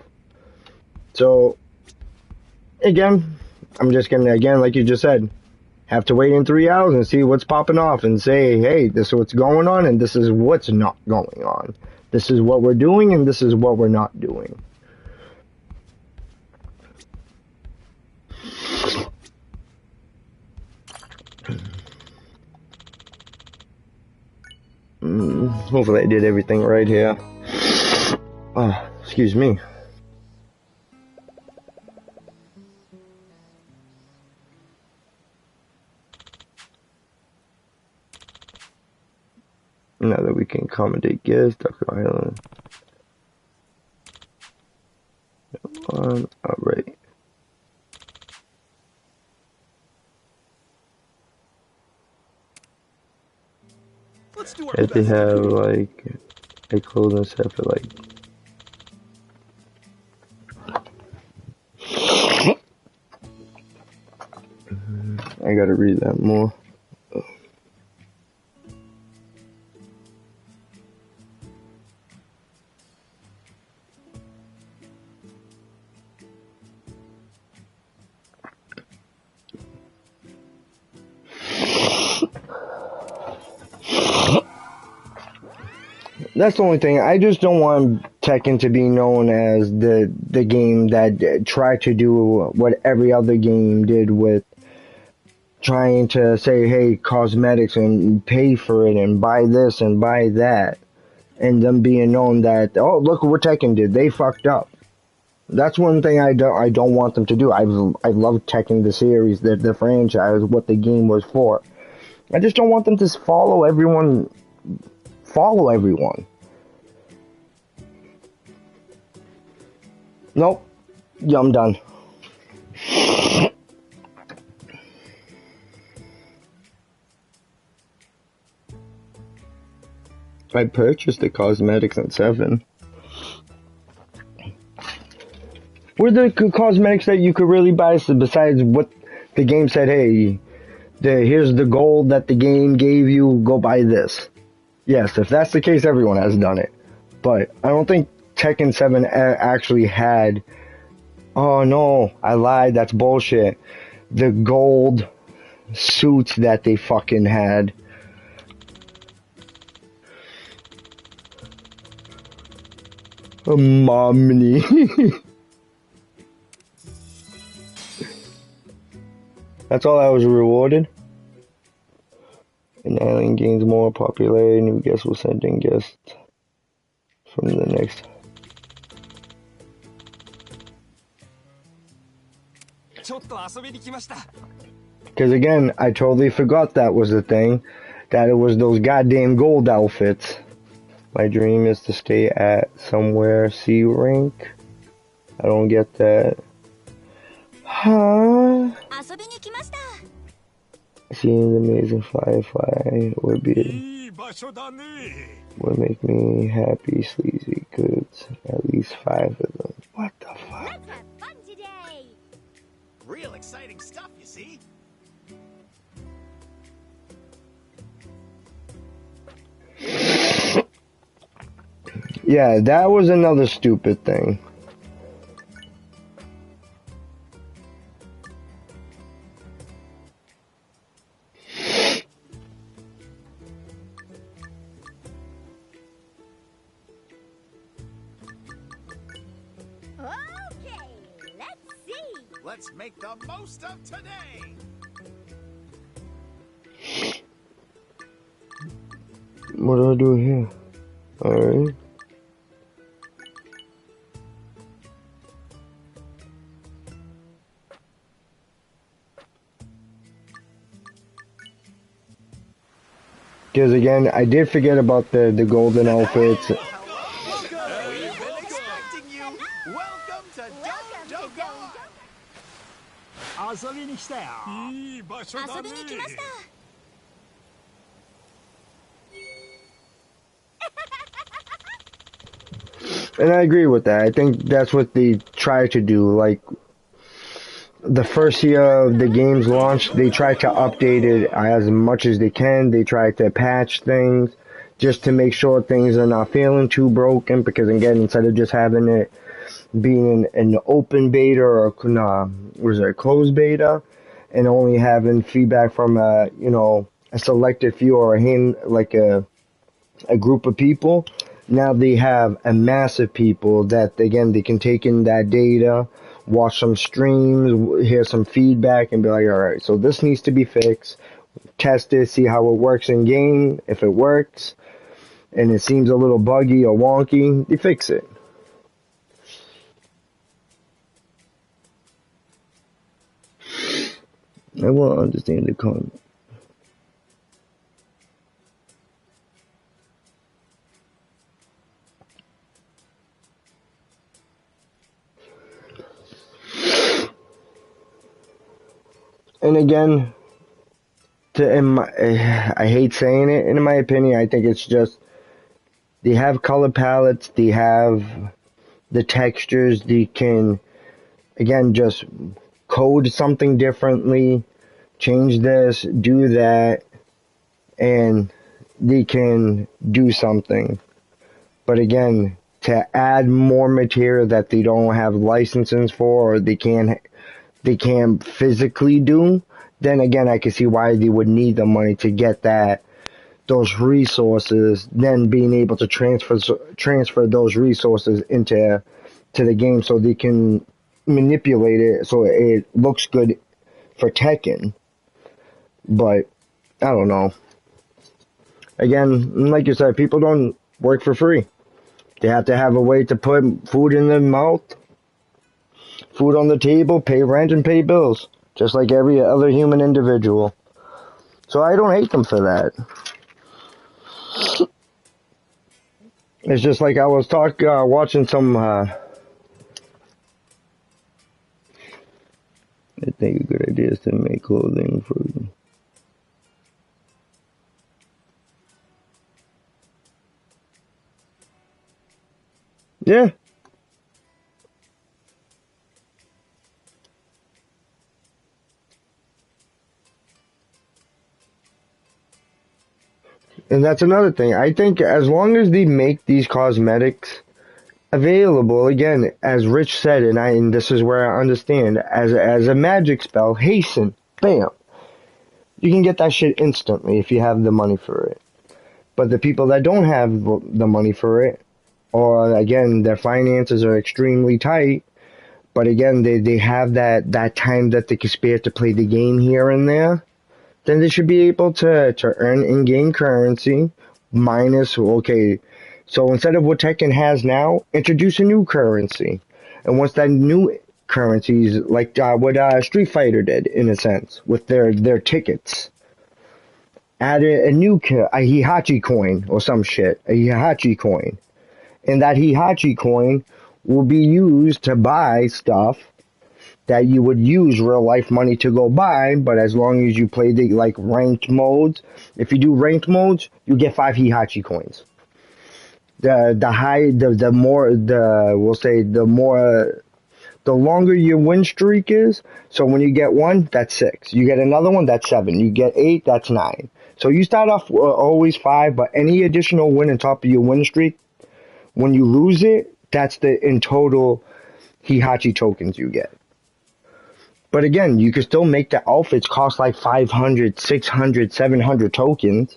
So, again, I'm just going to, again, like you just said, have to wait in 3 hours and see what's popping off and say, hey, this is what's going on and this is what's not going on. This is what we're doing and this is what we're not doing. Hopefully I did everything right here. Excuse me. Now that we can accommodate guests, Dr. Island. Alright. Let's do our If they best. have like a clothing set for like I gotta read that more. That's the only thing. I just don't want Tekken to be known as the game that tried to do what every other game did with trying to say, hey, cosmetics and pay for it and buy this and buy that. And them being known that, oh, look what Tekken did. They fucked up. That's one thing I don't want them to do. I love Tekken, the series, the franchise, what the game was for. I just don't want them to follow everyone. Nope. Yeah, I'm done. I purchased the cosmetics at 7. Were the cosmetics that you could really buy besides what the game said, hey, here's the gold that the game gave you, go buy this. Yes, if that's the case, everyone has done it. But I don't think Tekken 7 actually had, oh no, I lied, that's bullshit, the gold suits that they fucking had. Mommy. That's all I was rewarded. An alien gains more popularity. New guests will send in guests from the next. Because again, I totally forgot that was the thing. That it was those goddamn gold outfits. My dream is to stay at somewhere C rank. I don't get that. Huh? Seeing the amazing Firefly would make me happy. Sleazy goods, at least 5 of them. What the fuck? Let's have fun today. Real exciting stuff, you see? Yeah, that was another stupid thing. Okay, let's see. Let's make the most of today. What do I do here? Alright. Because again, I did forget about the golden outfits. We've been expecting you. Welcome to Dogo. 遊びに来たよ。いい場所だね。遊びに来ました。And I agree with that. I think that's what they try to do. Like, the first year of the game's launch, they try to update it as much as they can. They try to patch things just to make sure things are not feeling too broken. Because again, instead of just having it being an open beta or a closed beta, and only having feedback from a selected few or a group of people. Now they have a massive people that again they can take in that data, watch some streams, hear some feedback, and be like, all right, so this needs to be fixed. Test it, see how it works in game. If it works, and it seems a little buggy or wonky, they fix it. I won't understand the comment. And again, I hate saying it, in my opinion, I think it's just, they have color palettes, they have the textures, they can, again, just code something differently, change this, do that, and they can do something. But again, to add more material that they don't have licenses for, or they can't physically do, then again I can see why they would need the money to get those resources, then being able to transfer those resources to the game so they can manipulate it so it looks good for Tekken. But I don't know. Again, like you said, people don't work for free. They have to have a way to put food in their mouth, food on the table, pay rent, and pay bills, just like every other human individual. So I don't hate them for that. It's just like I was watching some. I think a good idea is to make clothing for. Yeah. And that's another thing. I think as long as they make these cosmetics available, again, as Rich said, and this is where I understand, as a magic spell, hasten, bam. You can get that shit instantly if you have the money for it. But the people that don't have the money for it, or again, their finances are extremely tight, but again, they have that time that they can spare to play the game here and there, then they should be able to earn in-game currency minus, okay, so instead of what Tekken has now, introduce a new currency. And once that new currency is like what Street Fighter did, in a sense, with their tickets, add a Hihachi coin or some shit, a Hihachi coin. And that Hihachi coin will be used to buy stuff that you would use real life money to go buy, but as long as you play the like ranked modes, if you do ranked modes, you get 5 Hihachi coins. The more we'll say the longer your win streak is. So when you get one, that's 6. You get another one, that's 7. You get 8, that's 9. So you start off always 5, but any additional win on top of your win streak, when you lose it, that's the in total Hihachi tokens you get. But again, you can still make the outfits cost like 500, 600, 700 tokens.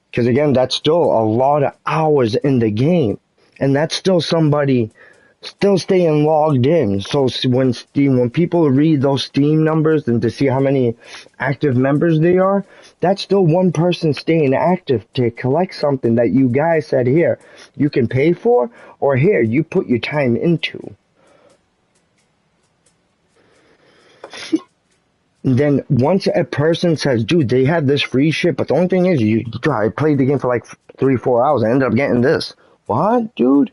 Because again, that's still a lot of hours in the game. And that's still somebody still staying logged in. So when people read those Steam numbers and to see how many active members they are, that's still one person staying active to collect something that you guys said, here, you can pay for, or here, you put your time into. Then once a person says, dude, they have this free shit, but the only thing is, I played the game for like 3-4 hours, I ended up getting this. What, dude?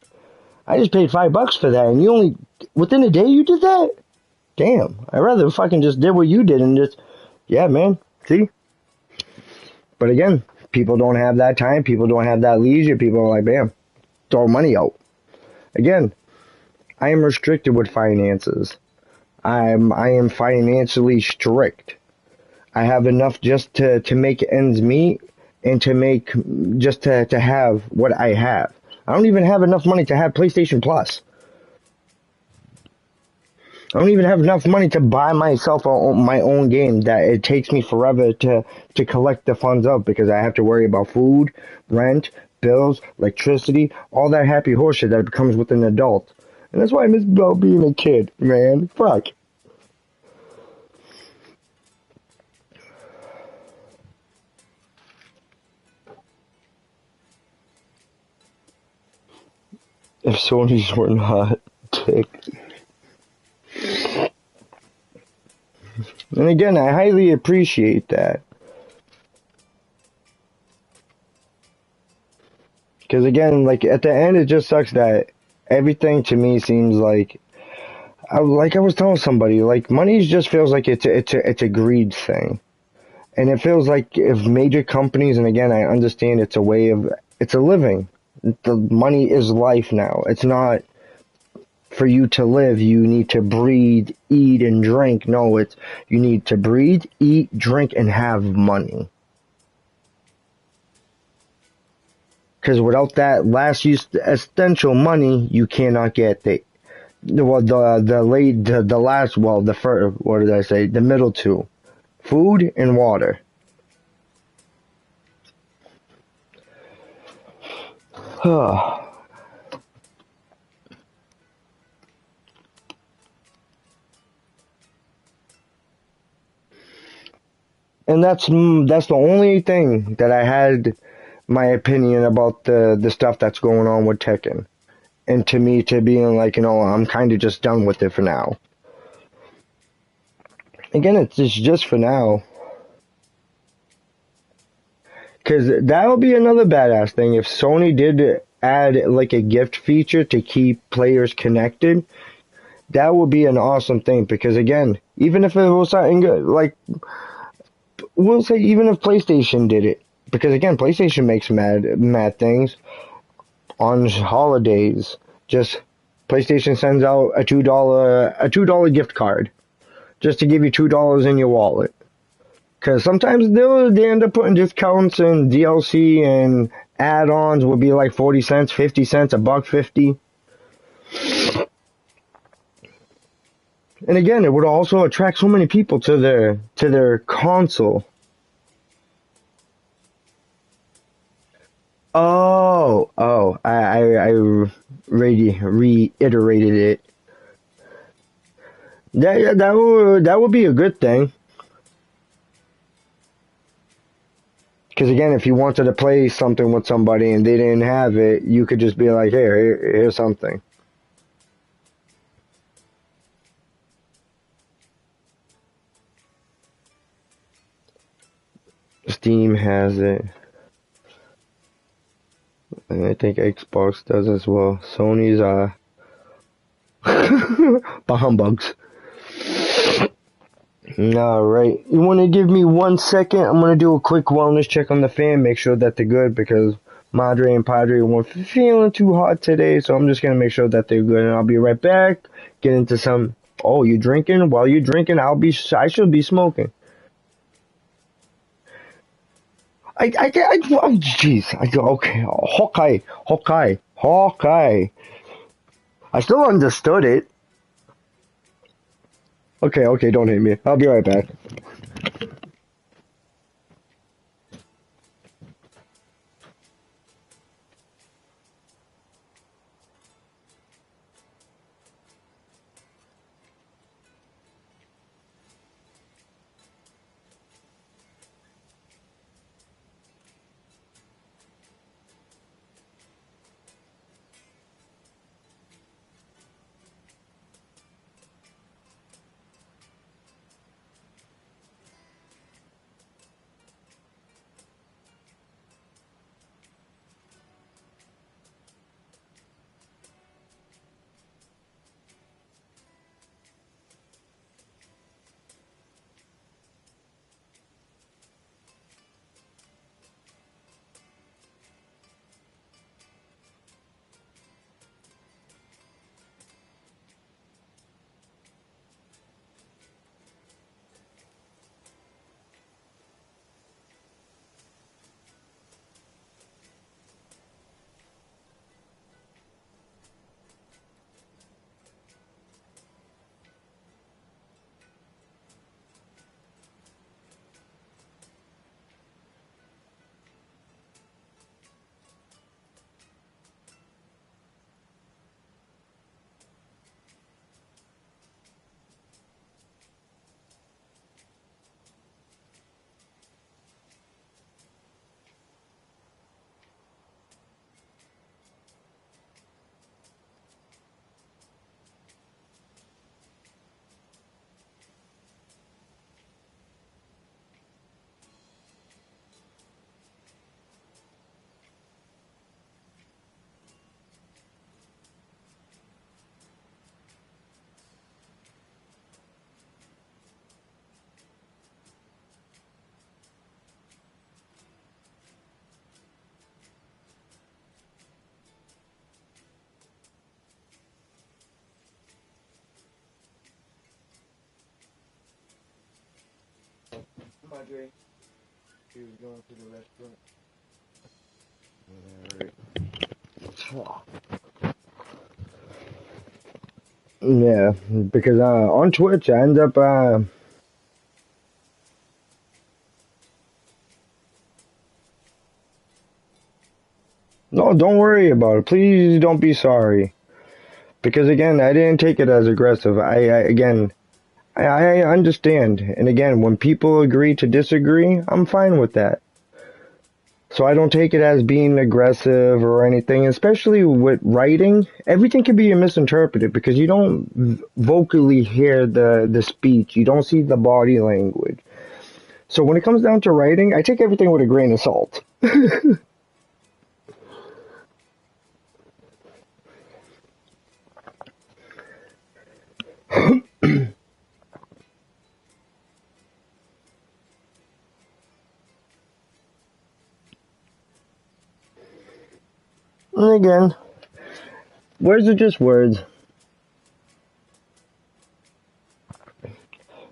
I just paid $5 for that, and you only, within a day you did that? Damn, I'd rather fucking just did what you did and just, yeah, man, see? But again, people don't have that time, people don't have that leisure, people are like, bam, throw money out. Again, I am restricted with finances. I am financially strict. I have enough just to make ends meet and to make just to have what I have. I don't even have enough money to have PlayStation Plus. I don't even have enough money to buy myself my own game that it takes me forever to collect the funds up, because I have to worry about food, rent, bills, electricity, all that happy horseshit that comes with an adult. And that's why I miss about being a kid, man. Fuck. If Sony's were not ticked. And again, I highly appreciate that. Because again, like at the end, it just sucks that everything to me seems like I was telling somebody, like money just feels like it's a greed thing, and it feels like if major companies, and again, I understand it's a living. The money is life now. It's not for you to live. You need to breathe, eat, and drink. No, it's you need to breathe, eat, drink, and have money. Because without that last essential money, you cannot get the first, what did I say? The middle two, food and water. And that's the only thing that I had my opinion about the stuff that's going on with Tekken. And to me, to being like, I'm kind of just done with it for now. Again, it's just for now. Because that would be another badass thing. If Sony did add like a gift feature to keep players connected, that would be an awesome thing. Because again, even if it was something good, like, we'll say even if PlayStation did it. Because again, PlayStation makes mad things. On holidays, just PlayStation sends out a $2 gift card just to give you $2 in your wallet. Because sometimes they end up putting discounts and DLC and add-ons will be like 40 cents, 50 cents, $1.50. And again, it would also attract so many people to their console. I reiterated it. That would be a good thing. Because again, if you wanted to play something with somebody and they didn't have it, you could just be like, here's something. Steam has it. And I think Xbox does as well. Sony's, bah humbugs. Alright, you want to give me 1 second? I'm going to do a quick wellness check on the fan, make sure that they're good, because Madre and Padre weren't feeling too hot today, so I'm just going to make sure that they're good, and I'll be right back. Get into some... Oh, you drinking? While you're drinking, I should be smoking. Oh, jeez. Okay. Hawkeye. I still understood it. Okay, don't hit me. I'll be right back. Madre, he was going to the restaurant. Yeah, because on Twitch I end up no, don't worry about it. Please don't be sorry. Because again, I didn't take it as aggressive. I understand. And again, when people agree to disagree, I'm fine with that. So I don't take it as being aggressive or anything, especially with writing. Everything can be misinterpreted because you don't vocally hear the speech. You don't see the body language. So when it comes down to writing, I take everything with a grain of salt. And again, words are just words.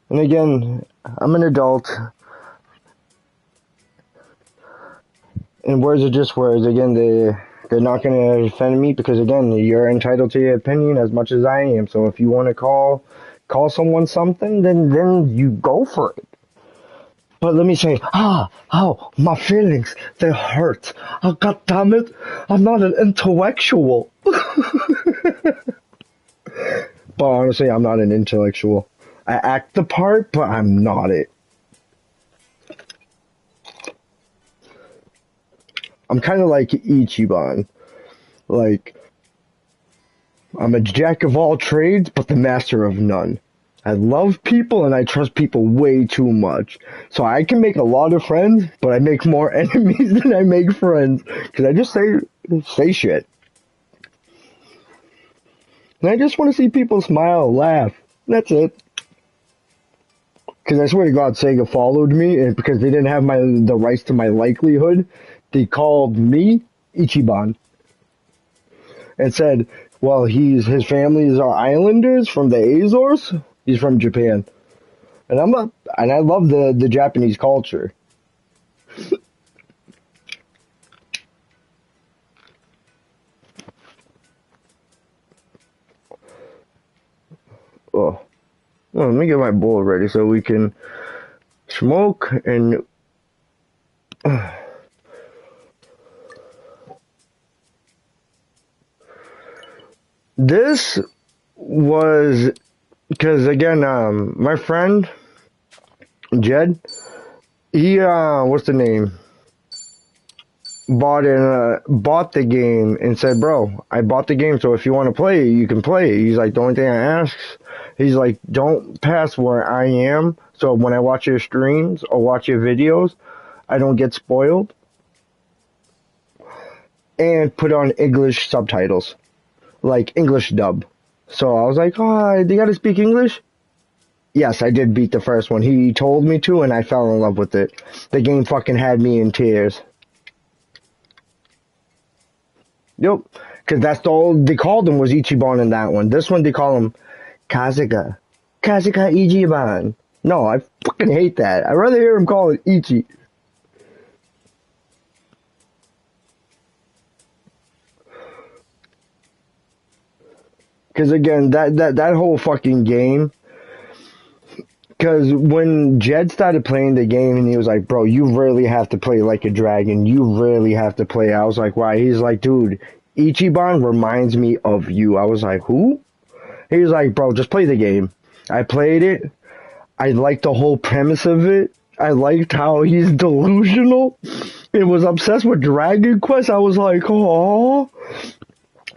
And again, I'm an adult. And words are just words. Again, they're not going to offend me because, again, you're entitled to your opinion as much as I am. So if you want to call someone something, then you go for it. But let me say, my feelings, they hurt. Oh, God damn it, I'm not an intellectual. But honestly, I'm not an intellectual. I act the part, but I'm not it. I'm kind of like Ichiban. Like, I'm a jack of all trades, but the master of none. I love people and I trust people way too much. So I can make a lot of friends, but I make more enemies than I make friends. Because I just say shit. And I just want to see people smile, laugh. That's it. Because I swear to God, Sega followed me, and because they didn't have the rights to my likelihood, they called me Ichiban and said, "Well, his families are islanders from the Azores. He's from Japan." And I love the Japanese culture. Oh, well, let me get my bowl ready so we can smoke and. This was because again, my friend Jed, he what's the name? Bought the game and said, "Bro, I bought the game, so if you want to play it, you can play it." He's like, "The only thing I ask," he's like, "don't pass where I am, so when I watch your streams or watch your videos, I don't get spoiled, and put on English subtitles, like English dub." So I was like, "Oh, they gotta speak English?" Yes, I did beat the first one. He told me to, and I fell in love with it. The game fucking had me in tears. Yep, because that's they called him was Ichiban in that one. This one they call him Kazuka. Kazuka Ichiban. No, I fucking hate that. I'd rather hear him call it Ichi. Because again, that whole fucking game. Because when Jed started playing the game and he was like, "Bro, you really have to play like a dragon. You really have to play." I was like, "Why?" He's like, "Dude, Ichiban reminds me of you." I was like, "Who?" He was like, "Bro, just play the game." I played it. I liked the whole premise of it. I liked how he's delusional and was obsessed with Dragon Quest. I was like, "Oh."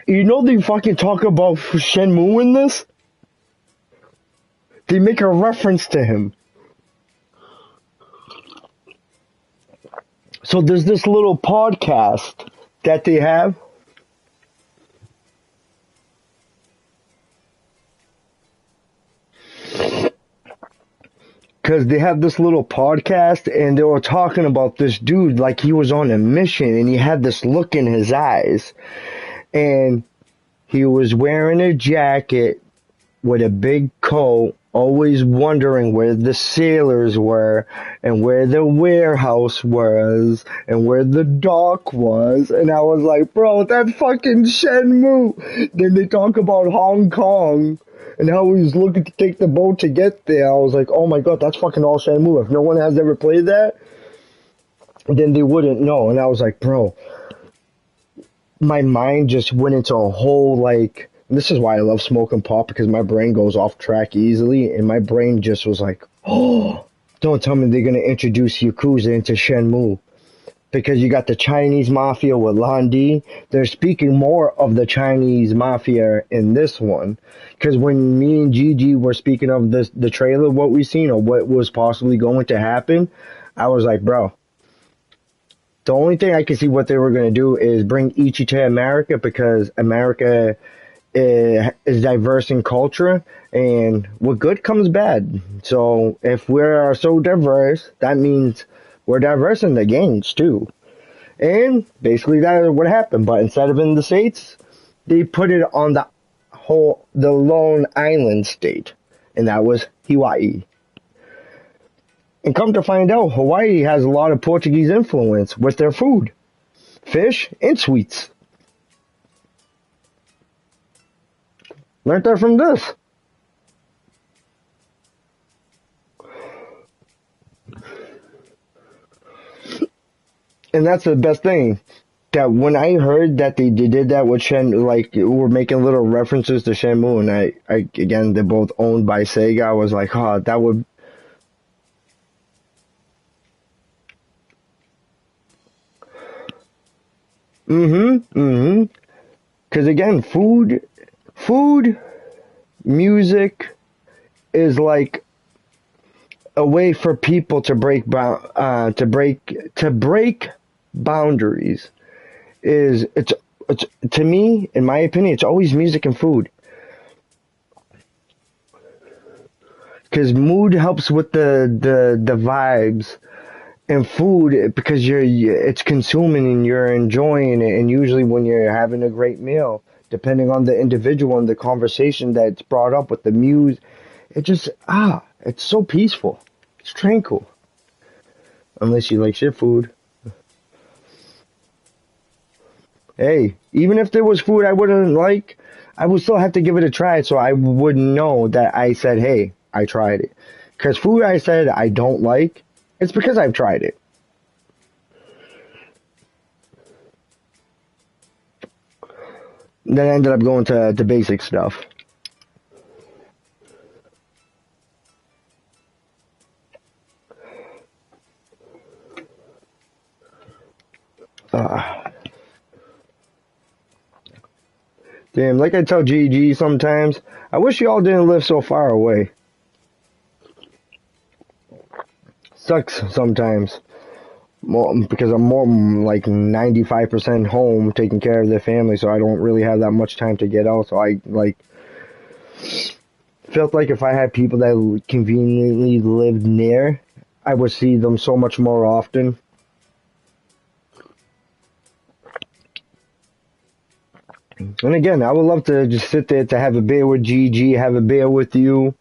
You know they fucking talk about Shenmue in this? They make a reference to him. So there's this little podcast that they have. Because they have this little podcast and they were talking about this dude like he was on a mission and he had this look in his eyes. And he was wearing a jacket with a big coat, always wondering where the sailors were and where the warehouse was and where the dock was. And I was like, "Bro, that fucking Shenmue." Then they talk about Hong Kong and how he was looking to take the boat to get there. I was like, "Oh my God, that's fucking all Shenmue." If no one has ever played that, then they wouldn't know. And I was like, "Bro," my mind just went into a whole like, this is why I love smoking pot, because my brain goes off track easily, and my brain just was like, "Oh, don't tell me they're gonna introduce Yakuza into Shenmue." Because you got the Chinese mafia with Lan Di. They're speaking more of the Chinese mafia in this one. Because when me and Gigi were speaking of the trailer, what we seen or what was possibly going to happen, I was like, "Bro, the only thing I can see what they were going to do is bring Ichi to America, because America is diverse in culture, and with good comes bad. So if we are so diverse, that means we're diverse in the games too." And basically that is what happened. But instead of in the States, they put it on the lone island state, and that was Hawaii. And come to find out, Hawaii has a lot of Portuguese influence with their food, fish, and sweets. Learned that from this. And that's the best thing. That when I heard that they did that with like we're making little references to Shenmue, and I again, they're both owned by Sega. I was like, "Oh, that would." Because again, food, music is like a way for people to break boundaries. It's to me, in my opinion, it's always music and food. because mood helps with the vibes, and food because it's consuming and you're enjoying it, and usually when you're having a great meal, depending on the individual and the conversation that's brought up with the muse, it just it's so peaceful, it's tranquil, unless you like shit food. Hey, even if there was food I wouldn't like, I would still have to give it a try so I would know that I said, hey, I tried it. Because food I said I don't like, it's because I've tried it. Then I ended up going to the basic stuff. Damn, like I tell GG sometimes, I wish y'all didn't live so far away. Sucks sometimes. Because I'm more like 95% home taking care of the family, so I don't really have that much time to get out. So I felt like if I had people that conveniently lived near, I would see them so much more often. And again, I would love to just sit there to have a beer with GG, have a beer with you.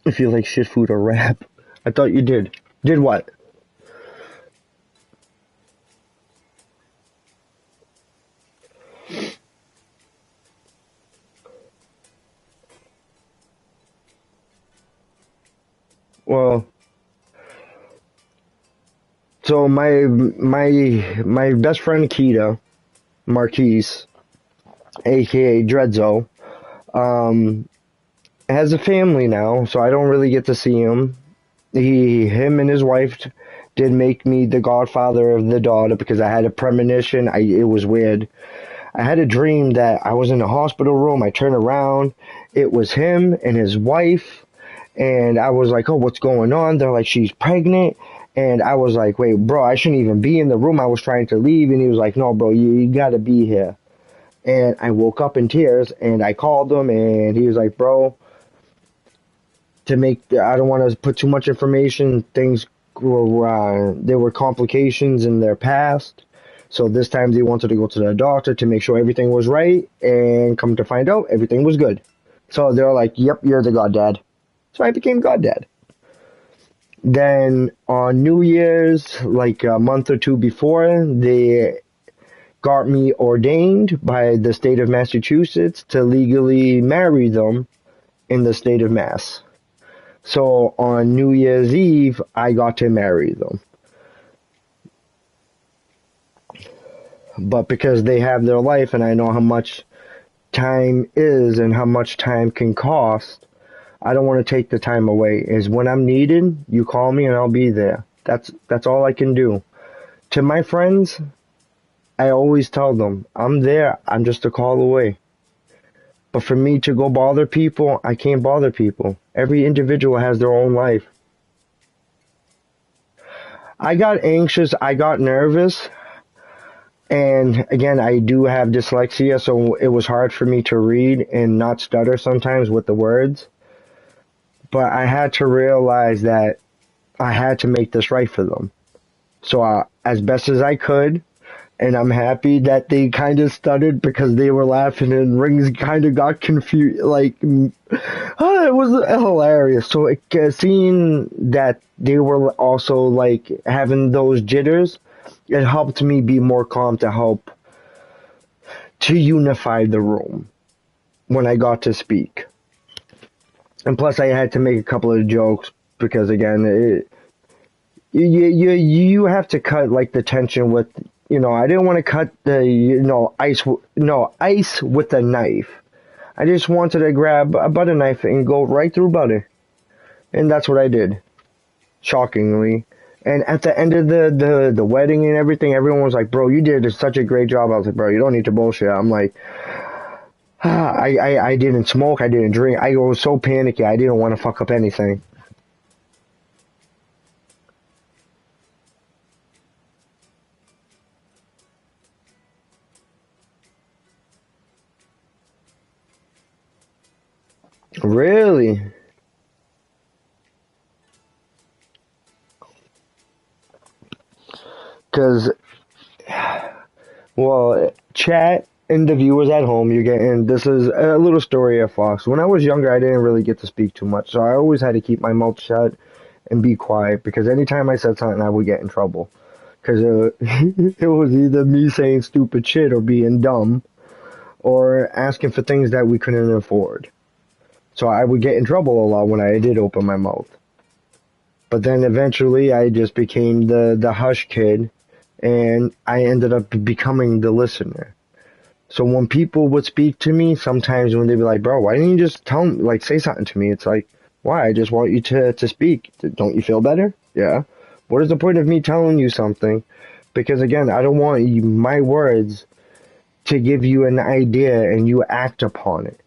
If you like shit food or rap. I thought you did. Did what? Well, so my best friend Keita, Marquise, aka Dredzo, has a family now, so I don't really get to see him. Him and his wife did make me the godfather of the daughter because I had a premonition. It was weird. I had a dream that I was in a hospital room. I turned around. It was him and his wife. And I was like, oh, what's going on? They're like, she's pregnant. And I was like, wait, bro, I shouldn't even be in the room. I was trying to leave. And he was like, no, bro, you got to be here. And I woke up in tears and I called him and he was like, bro, I don't want to put too much information. Things were, there were complications in their past. So this time they wanted to go to the doctor to make sure everything was right. And come to find out, everything was good. So they're like, yep, you're the goddad. So I became goddad. Then on New Year's, like a month or two before, they got me ordained by the state of Massachusetts to legally marry them in the state of Mass. So on New Year's Eve, I got to marry them. But because they have their life and I know how much time is and how much time can cost, I don't want to take the time away. Is when I'm needed, you call me and I'll be there. That's all I can do. To my friends, I always tell them, I'm there, I'm just a call away. But for me to go bother people, I can't bother people. Every individual has their own life. I got anxious, I got nervous, and again, I do have dyslexia, so it was hard for me to read and not stutter sometimes with the words. But I had to realize that I had to make this right for them. So as best as I could, and I'm happy that they kind of stuttered because they were laughing and Rings kind of got confused. It was hilarious. So seeing that they were also like having those jitters, it helped me be more calm to help to unify the room when I got to speak. And plus, I had to make a couple of jokes because, again, you have to cut like the tension with, I didn't want to cut the ice with a knife. I just wanted to grab a butter knife and go right through butter, and that's what I did. Shockingly, and at the end of the wedding and everything, everyone was like, "Bro, you did such a great job." I was like, "Bro, you don't need to bullshit." I'm like. I didn't smoke, I didn't drink, I was so panicky, I didn't want to fuck up anything. Really? Because, well, chat and the viewers at home, you're getting, this is a little story of Fox. When I was younger, I didn't really get to speak too much, so I always had to keep my mouth shut and be quiet, because anytime I said something, I would get in trouble. Because it was either me saying stupid shit or being dumb, or asking for things that we couldn't afford. So I would get in trouble a lot when I did open my mouth. But then eventually I just became the hush kid, and I ended up becoming the listener. So when people would speak to me, sometimes when they'd be like, bro, why didn't you just tell me, like, say something to me? It's like, why? I just want you to speak. Don't you feel better? Yeah. What is the point of me telling you something? Because again, I don't want my words to give you an idea and you act upon it.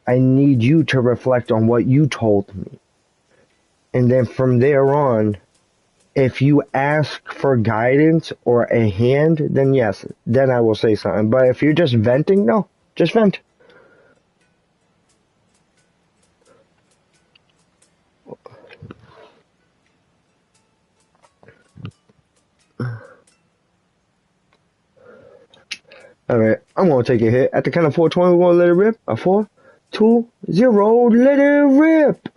I need you to reflect on what you told me. And then from there on, if you ask for guidance or a hand, then yes, then I will say something. But if you're just venting, no, just vent. Alright, I'm gonna take a hit. At the count of 420, we're gonna let it rip. A 4, 2, 0, let it rip!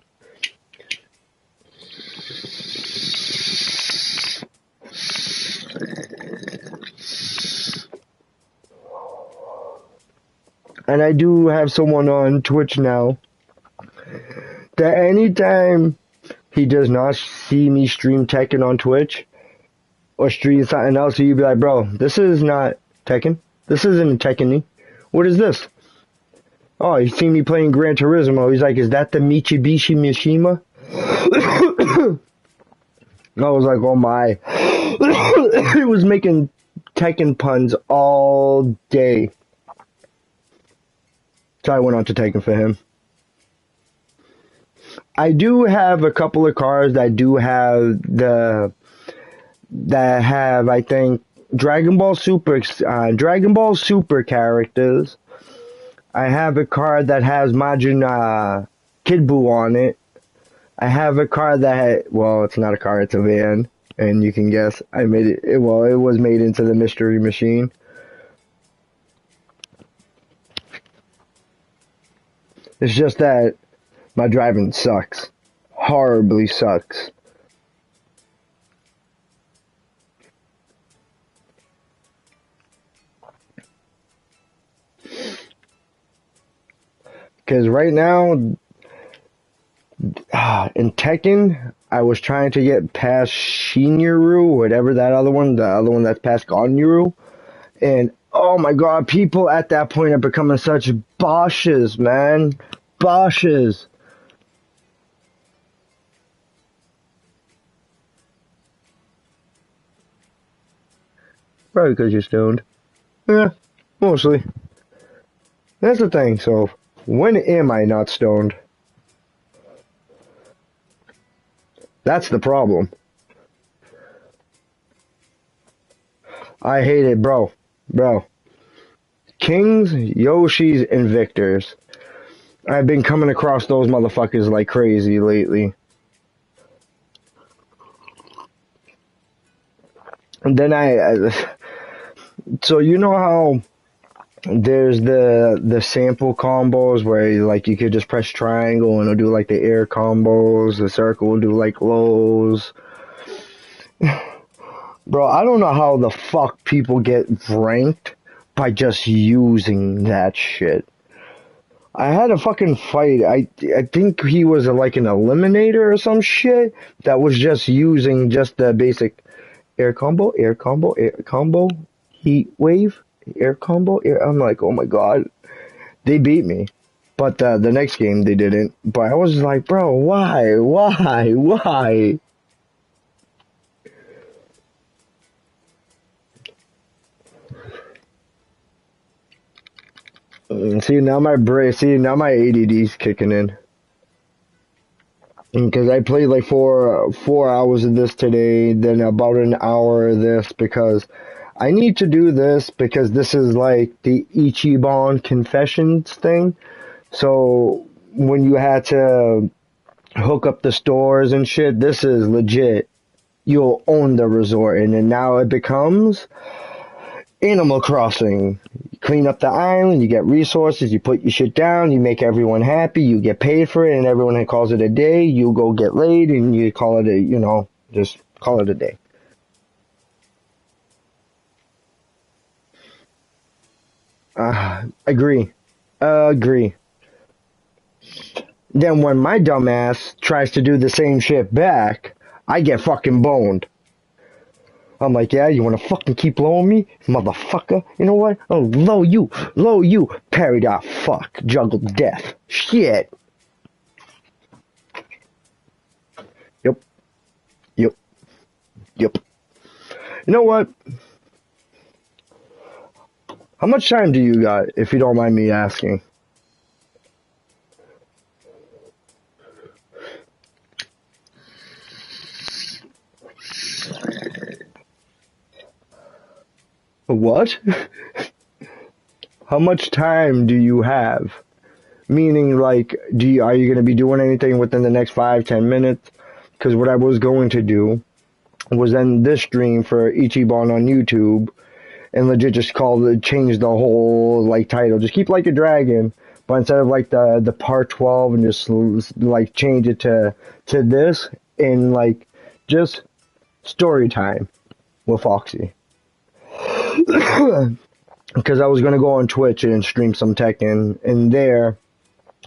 And I do have someone on Twitch now that anytime he does not see me stream Tekken on Twitch or stream something else, he'd be like, bro, this is not Tekken. This isn't Tekken. What is this? Oh, you see me playing Gran Turismo. He's like, is that the Mitsubishi Mishima? I was like, oh my. He was making Tekken puns all day. So I went on to Tekken for him. I do have a couple of cars that do have I think, Dragon Ball Super characters. I have a car that has Majin Kid Buu on it. I have a car that well, it's not a car, it's a van, and you can guess I made it. Well, it was made into the Mystery Machine. It's just that my driving sucks. Horribly sucks. Because right now, in Tekken, I was trying to get past Shinryu, whatever that other one, the other one that's past Gonryu. And, oh my god, people at that point are becoming such Bosches, man. Bosches. Probably because you're stoned. Yeah, mostly. That's the thing, so when am I not stoned? That's the problem. I hate it, bro. Bro. Kings, Yoshis, and Victors. I've been coming across those motherfuckers like crazy lately. And then so you know how there's the sample combos where like you could just press triangle and it'll do like the air combos, the circle will do like lows. Bro, I don't know how the fuck people get ranked by just using that shit. I had a fucking fight. I think he was like an eliminator or some shit that was just using just the basic air combo, heat wave, air combo, air. I'm like, oh my god, they beat me. But the next game they didn't. But I was like, bro, why? See now my ADD's kicking in. Because I played like four hours of this today, then about an hour of this because I need to do this because this is like the Ichiban Confessions thing. So when you had to hook up the stores and shit, this is legit. You'll own the resort, and then now it becomes Animal Crossing. You clean up the island, you get resources, you put your shit down, you make everyone happy, you get paid for it, and everyone calls it a day. You go get laid, and you call it just call it a day. Agree. Agree. Then when my dumbass tries to do the same shit back, I get fucking boned. I'm like, yeah, you wanna fucking keep blowing me? Motherfucker. You know what? Oh, low you. Parry that fuck. Juggle death. Shit. Yep. You know what? How much time do you got, if you don't mind me asking? What? How much time do you have? Meaning, like, are you going to be doing anything within the next 5-10 minutes? Because what I was going to do was end this stream for Ichiban on YouTube and legit just change the whole, like, title. Just keep Like a Dragon, but instead of, like, the Part 12 and just, like, change it to this and, like, just story time with Foxy. Because I was going to go on Twitch and stream some Tekken, and there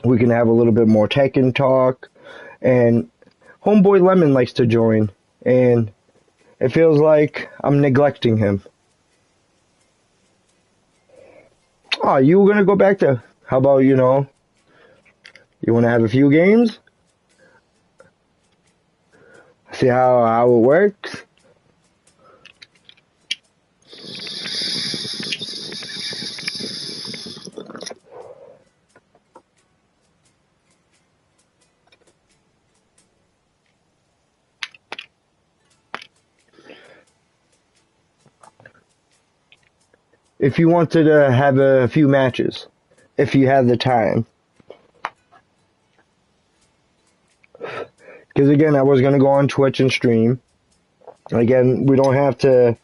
we can have a little bit more Tekken talk, and Homeboy Lemon likes to join, and it feels like I'm neglecting him. Oh, you were going to go back to, how about, you want to have a few games? See how it works? If you wanted to have a few matches, if you had the time. Because again, I was going to go on Twitch and stream. Again, we don't have to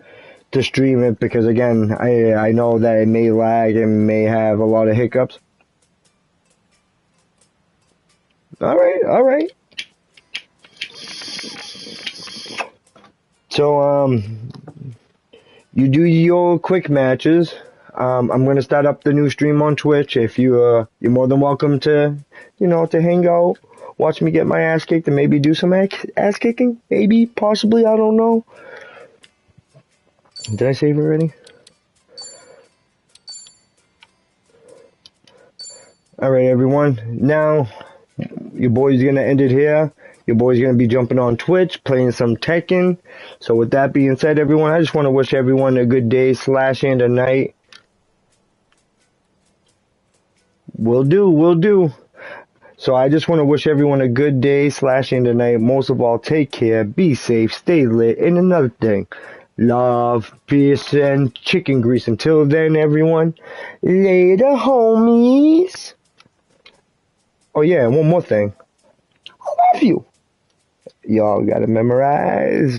stream it because again, I know that it may lag and may have a lot of hiccups. Alright. So, you do your quick matches. I'm going to start up the new stream on Twitch. If you're more than welcome to, to hang out, watch me get my ass kicked and maybe do some ass kicking. Maybe, possibly, I don't know. Did I save already? Alright, everyone. Now, your boy's going to end it here. Your boy's going to be jumping on Twitch, playing some Tekken. So with that being said, everyone, I just want to wish everyone a good day / and a night. Will do. So I just want to wish everyone a good day / and a night. Most of all, take care, be safe, stay lit, and another thing, love, peace, and chicken grease. Until then, everyone, later, homies. Oh yeah, and one more thing. I love you. Y'all gotta memorize